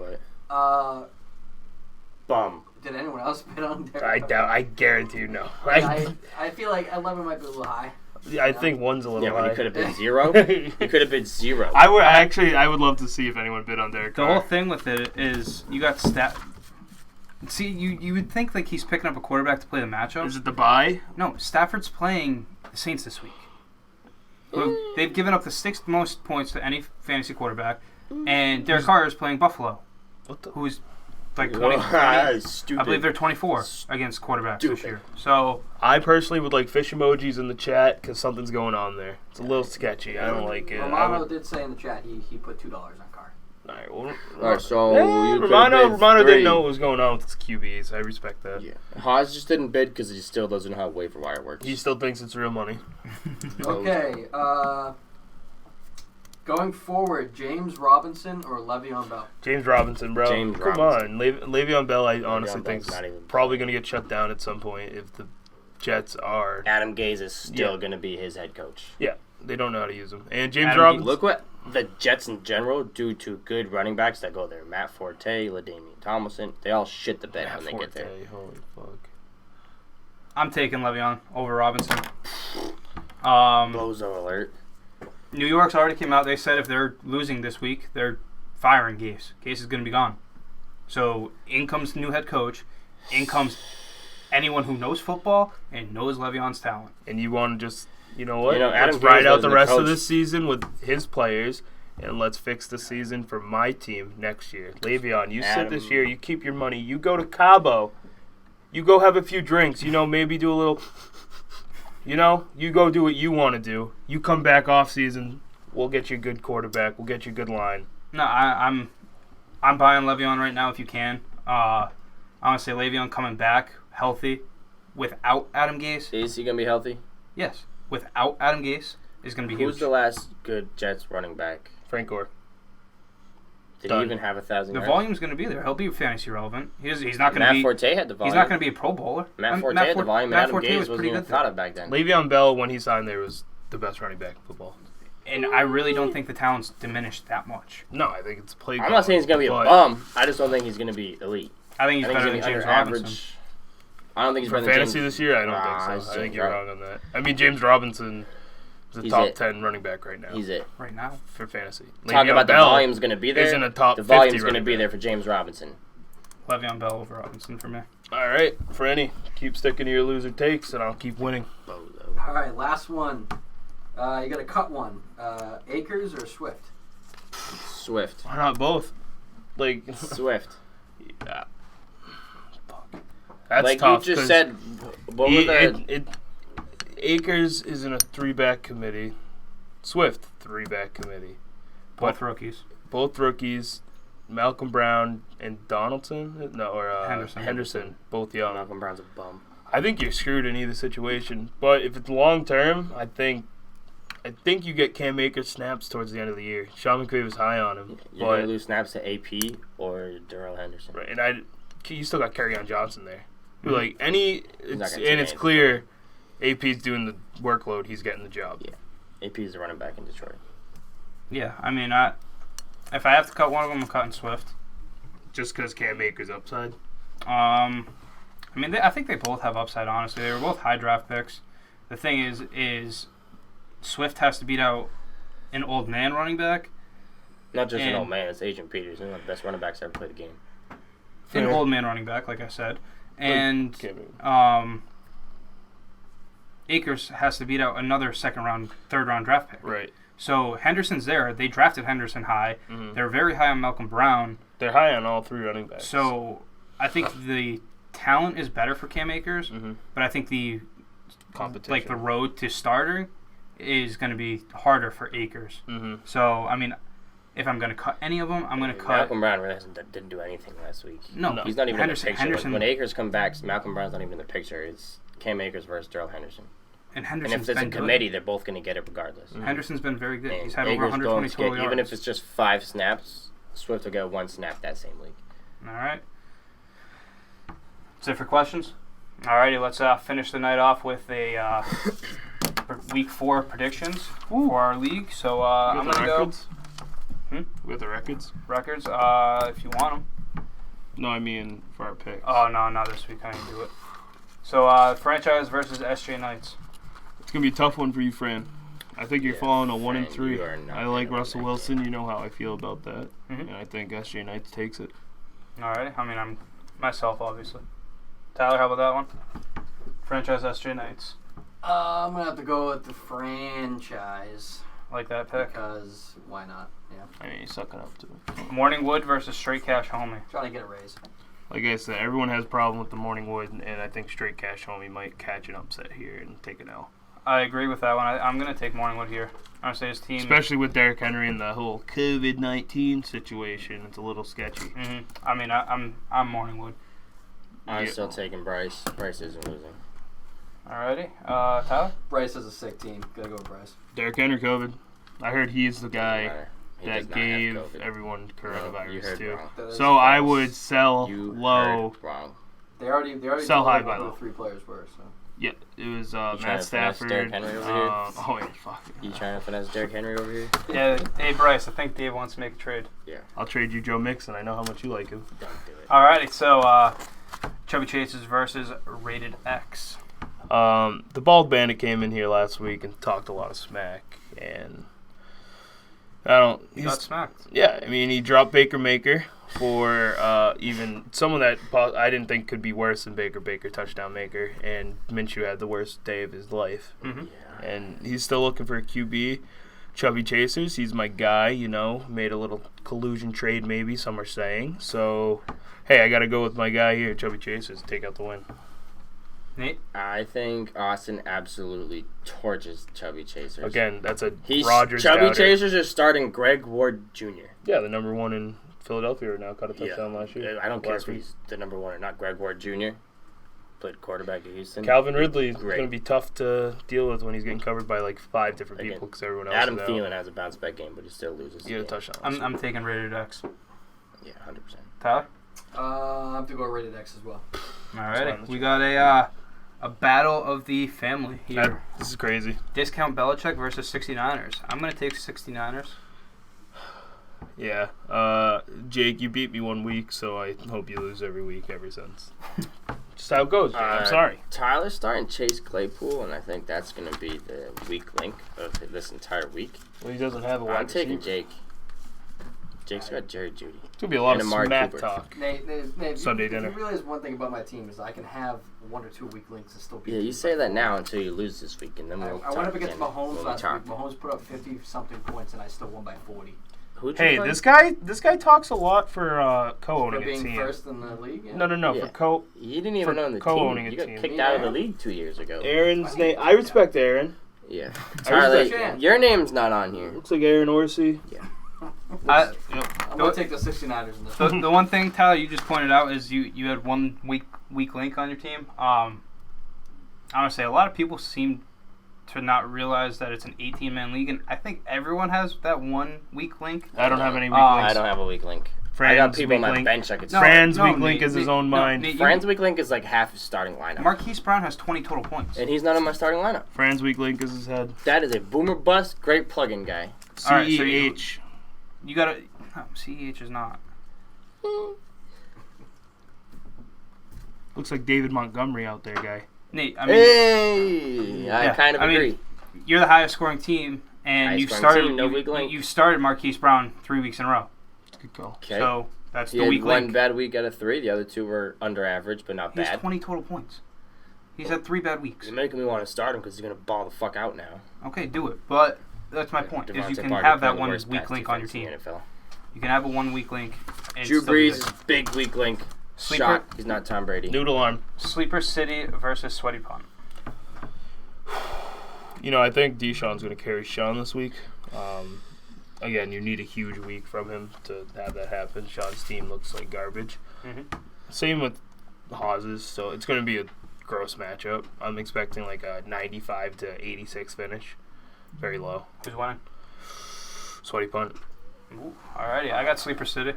Bum. Did anyone else bet on Derek Carr? I guarantee you no. I feel like 11 might be a little high. I think one's a little high. Yeah, but he could have been 0. He could have been 0. I would love to see if anyone bid on Derek Carr. The whole thing with it is you got See, you would think like he's picking up a quarterback to play the matchup. Is it the bye? No, Stafford's playing the Saints this week. They've given up the 6th most points to any fantasy quarterback, and Derek Carr is playing Buffalo, who's like 20. I believe they're 24 against quarterbacks this year. So I personally would like fish emojis in the chat because something's going on there. It's a little sketchy. I don't like it. Romano did say in the chat he put $2 on Carr. All right, so Romano didn't know what was going on with his QBs. I respect that. Yeah, Haas just didn't bid because he still doesn't know how waiver wire works. He still thinks it's real money. Okay, going forward, James Robinson or Le'Veon Bell? James Robinson, bro. Come on. Le'Veon Bell, I honestly think is probably going to get shut down at some point if the Jets are. Adam Gase is still going to be his head coach. Yeah, they don't know how to use him. And James Robinson. Look what the Jets in general do to good running backs that go there. Matt Forte, LaDainian Tomlinson, they all shit the bed when they get there. Holy fuck. I'm taking Le'Veon over Robinson. Bozo alert. New York's already came out. They said if they're losing this week, they're firing Gase. Gase is going to be gone. So in comes the new head coach. In comes anyone who knows football and knows Le'Veon's talent. And you want to just, you know what? Adam let's ride out the rest of this season with his players, and let's fix the season for my team next year. Le'Veon, you sit this year. You keep your money. You go to Cabo. You go have a few drinks. Maybe do a little... you go do what you want to do. You come back off season, we'll get you a good quarterback. We'll get you a good line. No, I'm buying Le'Veon right now if you can. I want to say Le'Veon coming back healthy without Adam Gase. Is he going to be healthy? Yes. Without Adam Gase is going to be huge. Who's the last good Jets running back? Frank Gore. Did he even have 1,000 yards? The volume's going to be there. He'll be fantasy relevant. He's not going to be. Matt Forte had the volume. He's not going to be a Pro Bowler. Matt Forte had the volume. Matt Adam Forte Gase was wasn't pretty even good thought of back then. Le'Veon Bell, when he signed there, was the best running back in football. And I really don't think the talent's diminished that much. No, I think it's play. I'm not saying he's going to be a bum. I just don't think he's going to be elite. I think he's better than James Robinson. I don't think he's better than fantasy this year. I don't think so. I think you're wrong on that. I mean, James Robinson is a top 10 running back right now. He's it right now for fantasy. Talking about the volume's going to be there. Isn't a top the volume's going to be there for James Robinson. Le'Veon Bell over Robinson for me. All right, Franny, keep sticking to your loser takes, and I'll keep winning. All right, last one. You got to cut one. Akers or Swift? Swift. Why not both? Swift. Yeah. Fuck. That's like tough. You just said. What was Akers is in a 3-back committee. Swift 3-back committee. Both rookies. Both rookies. Malcolm Brown and Donaldson, Henderson, both young. Malcolm Brown's a bum. I think you're screwed in either situation. But if it's long term, I think you get Cam Akers snaps towards the end of the year. Sean McVay was high on him. You're going to lose snaps to AP or Darrell Henderson. Right, and you still got Kerryon Johnson there. Mm-hmm. Like it's clear AP's doing the workload. He's getting the job. Yeah, AP is the running back in Detroit. Yeah, I mean, if I have to cut one of them, I'm cutting Swift. Just because Cam Akers upside. I mean, I think they both have upside. Honestly, they were both high draft picks. The thing is Swift has to beat out an old man running back. Not just an old man. It's Adrian Peterson, one of the best running backs ever played the game. An old man running back, like I said, and Akers has to beat out another second round, third round draft pick. Right. So Henderson's there. They drafted Henderson high. Mm-hmm. They're very high on Malcolm Brown. They're high on all three running backs. So I think the talent is better for Cam Akers, but I think the competition, like the road to starter, is going to be harder for Akers. Mm-hmm. So I mean, if I'm going to cut any of them, I'm going to cut. Malcolm Brown really didn't do anything last week. No, he's not even in the picture. When Akers come back, Malcolm Brown's not even in the picture. It's Cam Akers versus Darrell Henderson. And if it's a committee, they're both going to get it regardless. Mm-hmm. Henderson's been very good. And he's had Akers over 120 total yards. Even if it's just 5 snaps, Swift will get 1 snap that same week. All right. That's it for questions? All righty, let's finish the night off with a week 4 predictions for our league. So I'm going to go. With the records? Records, if you want them. No, I mean for our picks. Oh, no, not this week. I didn't do it. So franchise versus SJ Knights. It's going to be a tough one for you, Fran. I think you're following a 1-3. I like Russell Wilson. You know how I feel about that. Mm-hmm. And I think SJ Knights takes it. All right. I mean, I'm myself, obviously. Tyler, how about that one? Franchise SJ Knights. I'm going to have to go with the franchise. Like that pick? Because why not? Yeah. I mean, he's sucking up to it. Morningwood versus Straight Cash Homie. Trying to get a raise. Like I said, everyone has a problem with the Morningwood, and I think Straight Cash Homie might catch an upset here and take an L. I agree with that one. I'm going to take Morningwood here. I'm going to say his team. Especially with Derrick Henry and the whole COVID-19 situation. It's a little sketchy. Mm-hmm. I mean, I'm Morningwood. I'm still taking Bryce. Bryce isn't losing. Alrighty. Tyler? Bryce has a sick team. Gotta go with Bryce. Derrick Henry COVID. I heard he's the guy that gave everyone coronavirus too. So I would sell low. Wrong. They already sell high by by low. low. 3 players were, so. Yeah, it was Matt Stafford. Derrick Henry over here? Oh yeah, fuck. You trying to finesse Derrick Henry over here? Yeah. Hey Bryce, I think Dave wants to make a trade. Yeah. I'll trade you Joe Mixon. I know how much you like him. Don't do it. Alrighty, so Chubby Chases versus Rated X. The Bald Bandit came in here last week and talked a lot of smack, and He got smacked. Yeah, I mean, he dropped Baker Maker for even someone that I didn't think could be worse than Baker touchdown maker, and Minshew had the worst day of his life. Mm-hmm. Yeah. And he's still looking for a QB. Chubby Chasers, he's my guy, made a little collusion trade maybe, some are saying. So, hey, I got to go with my guy here, Chubby Chasers, take out the win. Nate? I think Austin absolutely torches Chubby Chasers. Again, that's a Rodgers Chubby doubter. Chasers are starting Greg Ward Jr. Yeah, the number 1 in Philadelphia right now. Caught a touchdown last year. I don't care if he's the number 1 or not. Greg Ward Jr. played quarterback at Houston. Calvin Ridley is going to be tough to deal with when he's getting covered by like 5 different people because everyone else Adam is out. Thielen has a bounce back game, but he still loses. He had a touchdown. I'm taking Rated X. Yeah, 100%. Tyler? I have to go Rated X as well. Alrighty. We got a battle of the family here. This is crazy. Discount Belichick versus 69ers. I'm going to take 69ers. Yeah. Jake, you beat me 1 week, so I hope you lose every week ever since. Just how it goes, man. I'm sorry. Tyler's starting Chase Claypool, and I think that's going to be the weak link of this entire week. Well, he doesn't have a wide receiver. I'm taking Jake. Jake's got Jerry Jeudy. It's going to be a lot of smack talk. Nate, Sunday dinner. You realize one thing about my team is I can have 1 or 2 weak links and still be. Yeah, you say that now until you lose this week, and then we'll talk. I went up against again. Mahomes last week. Mahomes put up 50-something points, and I still won by 40. Hey, this guy talks a lot for co-owning a team. For being first in the league? Yeah. No. Yeah. You didn't even own the co-owning team. You got kicked out of the league 2 years ago. Aaron's name. I respect Aaron. Yeah. Tyler, your name's not on here. Looks like Aaron Orsi. Yeah. I'm going to take the 69ers in this one. The one thing, Tyler, you just pointed out is you had one weak link on your team. I want to say a lot of people seem to not realize that it's an 18-man league, and I think everyone has that one weak link. I don't have any weak I links. don't have a weak link. Fran's I got people on weak my link. bench I could Fran's No, weak Nate, link is his Nate, own no, mind. Nate, Fran's weak link is like half his starting lineup. Marquise Brown has 20 total points. And he's not in my starting lineup. Fran's weak link is his head. That is a boomer bust, great plug-in guy. All right, so CEH. You got to... No, CEH is not. Looks like David Montgomery out there, guy. Nate, I mean... Hey! I kind of agree. You're the highest scoring team, and Highest you scoring started team, no weak link. you started Marquise Brown 3 weeks in a row. Good call. Okay. So that's He the had weak one link. bad week out of 3. The other 2 were under average, but not He has bad. 20 total points. He's had 3 bad weeks. You're making me want to start him because he's going to ball the fuck out now. Okay, do it. But that's my point, is you Devontae can Parker have that playing the one worst weak pass link on your defense team. in the NFL. You can have a 1 weak link. And Drew still be Brees good. is big weak link. Sleeper? Shot. He's not Tom Brady. Noodle arm. Sleeper City versus Sweaty Pond. You know, I think Deshaun's going to carry Sean this week. Again, you need a huge week from him to have that happen. Sean's team looks like garbage. Mm-hmm. Same with Hawes's, so it's going to be a gross matchup. I'm expecting like a 95 to 86 finish. Very low. Who's winning? Sweaty punt. Ooh, alrighty, I got Sleeper City.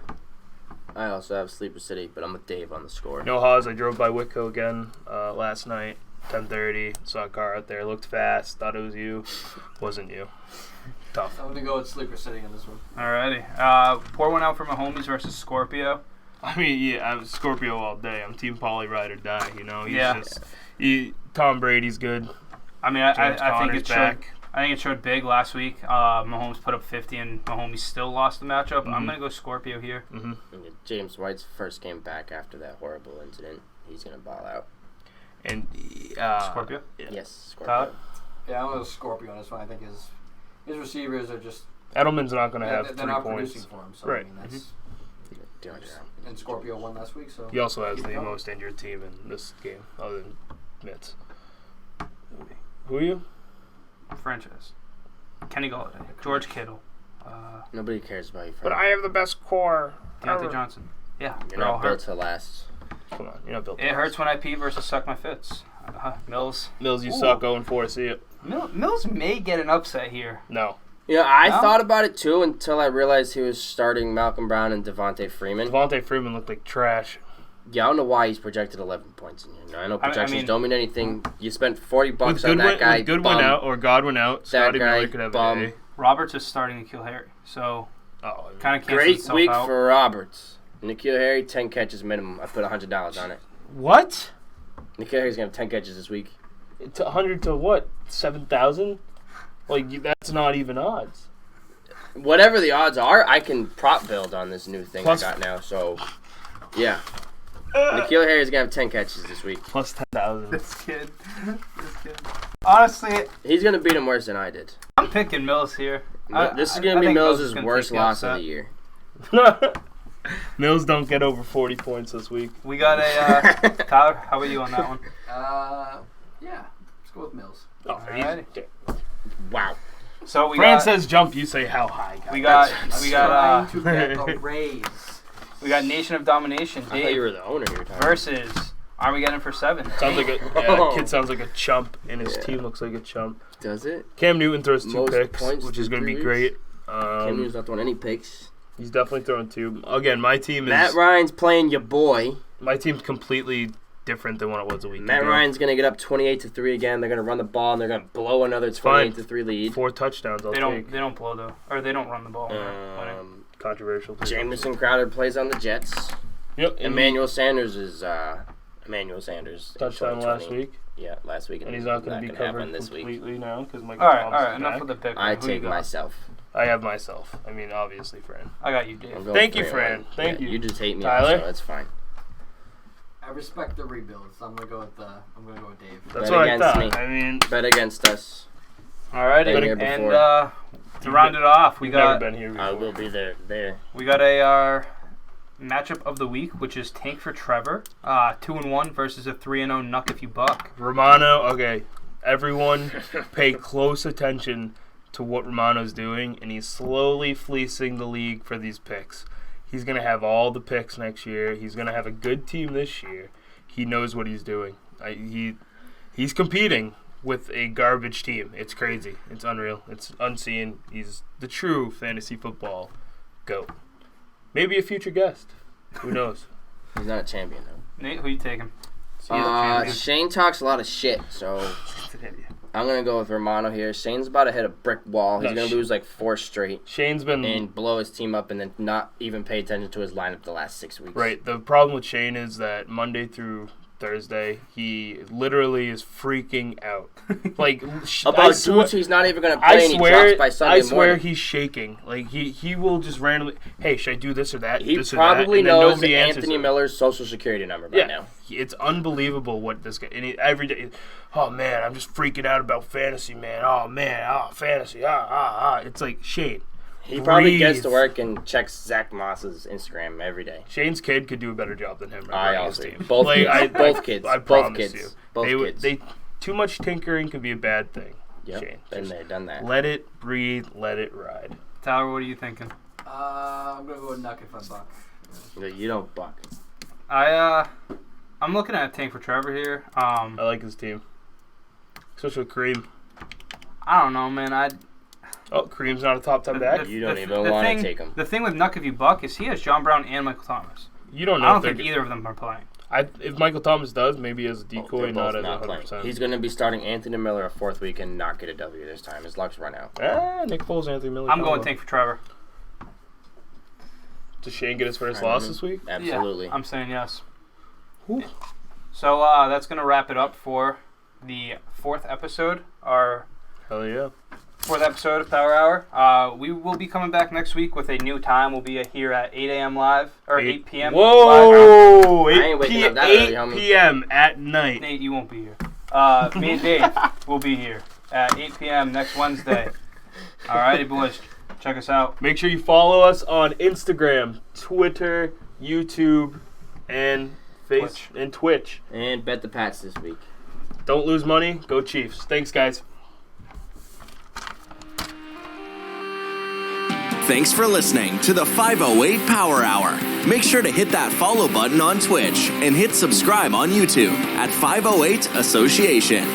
I also have Sleeper City, but I'm with Dave on the score. No Haws. I drove by Whitco again last night, 10:30. Saw a car out there. Looked fast. Thought it was you. Wasn't you. Tough. I'm going to go with Sleeper City in this one. Alrighty. Pour one out for Mahomes versus Scorpio. I mean, yeah, I'm Scorpio all day. I'm Team Pauly ride or die. You know, he's Yeah. just Tom Brady's good. I mean, James I think Conner's it showed. back. I think it showed big last week. Mahomes put up 50, and Mahomes still lost the matchup. I'm gonna go Scorpio here. Mm-hmm. James White's first game back after that horrible incident. He's going to ball out. And Scorpio. Yeah. Yes, Scorpio. Tyler? Yeah, I'm going to Scorpio on this one. I think his receivers are just... Edelman's not going to have they're 3 not points. producing for him. So, Right. I mean, that's... DeAndre. And Scorpio won last week, so... He also has Keep the going. most injured team in this game, other than Mitts. Who are you? Franchise. Kenny Galladay. George Kittle. Nobody cares about you, But Frank. I have the best core. Deontay Johnson. Yeah, You're they're all not built hurt. to last. Come on, you're not built. It hurts when I pee versus suck my fits. Mills. Mills, you Ooh. suck 0-4. See it? Mills may get an upset here. No. Yeah, I No? thought about it too until I realized he was starting Malcolm Brown and Devontae Freeman. Devontae Freeman looked like trash. Yeah, I don't know why he's projected 11 points in here. Now, I know I projections mean- don't mean anything. You spent $40 With on that guy. with Goodwin bum. out or Godwin out, Scotty guy, Miller could have bum. a day. Roberts is starting Nikhil Harry, so Oh, kind of cancels Great itself week out. for Roberts. Nikhil Harry, 10 catches minimum. I put $100 on it. what? Nikhil Harry's going to have 10 catches this week. It's 100 to what? 7,000? Like that's not even odds. Whatever the odds are, I can prop build on this new thing Plus- I got now. So, yeah. Nikhil Harry's going to have 10 catches this week. Plus 10,000. This kid. Honestly, He's going to beat him worse than I did. I'm picking Mills here. This is I going to be think Mills Mills' is gonna worst take the loss of upset. the year. Mills don't get over 40 points this week. We got a Tyler. How about you on that one? Yeah. Let's go with Mills. Oh, Alrighty. Wow. So we Fran got says jump, you say how high. we got Trying to get a raise. we got Nation of Domination, I thought you were Dave the owner here, Tyler. versus Armageddon for 7. Sounds like kid sounds like a chump, and his team looks like a chump. Does it? Cam Newton throws 2 Most picks, points which is through going to be 3 great. weeks. Cam Newton's not throwing any picks. He's definitely throwing 2. Again, my team Matt is Ryan's playing your boy. my team's completely different than what it was a week Matt ago. Ryan's going to get up 28-3 again. They're going to run the ball, and they're going to blow another Fine. 28-3 lead. 4 touchdowns. I'll They take. don't blow though, or they don't run the ball. Winning. Controversial. Jamison Crowder plays on the Jets. Yep. Emmanuel Sanders is Emmanuel Sanders. in touchdown 2020. last week, Yeah, last week. and he's not going to be gonna happen covered this week. completely now because my All right. Enough of the pick. I Who you take got? myself. I have myself. I mean, obviously, Fran. I got you, Dave. I'm going Thank you, 3-1. Fran. Thank you. You just hate me, Tyler? so that's fine. I respect the rebuild, so I'm gonna go with Dave. That's Bet what I against thought. me. I mean, Bet against us. Alrighty, Been here and before. to round it off, we we've never got been here before. I will be there. we got a matchup of the week, which is Tank for Trevor, 2-1 versus a 3-0 Nuck if you buck. Romano, okay. Everyone pay close attention to what Romano's doing, and he's slowly fleecing the league for these picks. He's going to have all the picks next year. He's going to have a good team this year. He knows what he's doing. He's competing with a garbage team. It's crazy. It's unreal. It's unseen. He's the true fantasy football GOAT. Maybe a future guest. Who knows? He's not a champion, though. Nate, who you taking? Shane talks a lot of shit, so I'm going to go with Romano here. Shane's about to hit a brick wall. He's going to lose like 4 straight. Shane's been... And blow his team up and then not even pay attention to his lineup the last 6 weeks. Right. The problem with Shane is that Monday through Thursday, he literally is freaking out. Like about dudes he's not even going to play, and he drops by Sunday morning. I swear he's shaking. Like, he will just randomly, hey, should I do this or that? He this probably or that? knows Anthony Miller's social security number by now. It's unbelievable what this guy, and every day, oh man, I'm just freaking out about fantasy, man. Oh man, fantasy, It's like, Shane, he probably gets to work and checks Zach Moss's Instagram every day. Shane's kid could do a better job than him. I also both kids. I promise you. Both kids. Too much tinkering can be a bad thing. Yep, Shane, been there, done that. Let it breathe, let it ride. Tyler, what are you thinking? I'm gonna go with Nuck if I buck. No, you don't buck. I'm looking at a tank for Trevor here. I like his team, especially with Kareem. I don't know, man. Kareem's not a top 10 back. You don't even want to take him. The thing with Nuck if you buck is he has John Brown and Michael Thomas. You don't know. I don't think either of them are playing. If Michael Thomas does, maybe as a decoy, not as 100%. Playing. He's going to be starting Anthony Miller a 4th week and not get a W this time. His luck's run out. Nick Foles, Anthony Miller. I'm going tank for Trevor. Does Shane get his first loss this week? Absolutely. Yeah, I'm saying yes. Whew. So that's going to wrap it up for the 4th episode. Our Hell yeah. 4th episode of Power Hour. We will be coming back next week with a new time. We'll be here at 8 a.m. live, or 8 p.m. Whoa! I ain't waking up that early, 8 p.m. at night. Nate, you won't be here. Me and Dave will be here at 8 p.m. next Wednesday. Alrighty, boys. Check us out. Make sure you follow us on Instagram, Twitter, YouTube, and Twitch. And bet the Pats this week. Don't lose money. Go Chiefs. Thanks, guys. Thanks for listening to the 508 Power Hour. Make sure to hit that follow button on Twitch and hit subscribe on YouTube at 508 Association.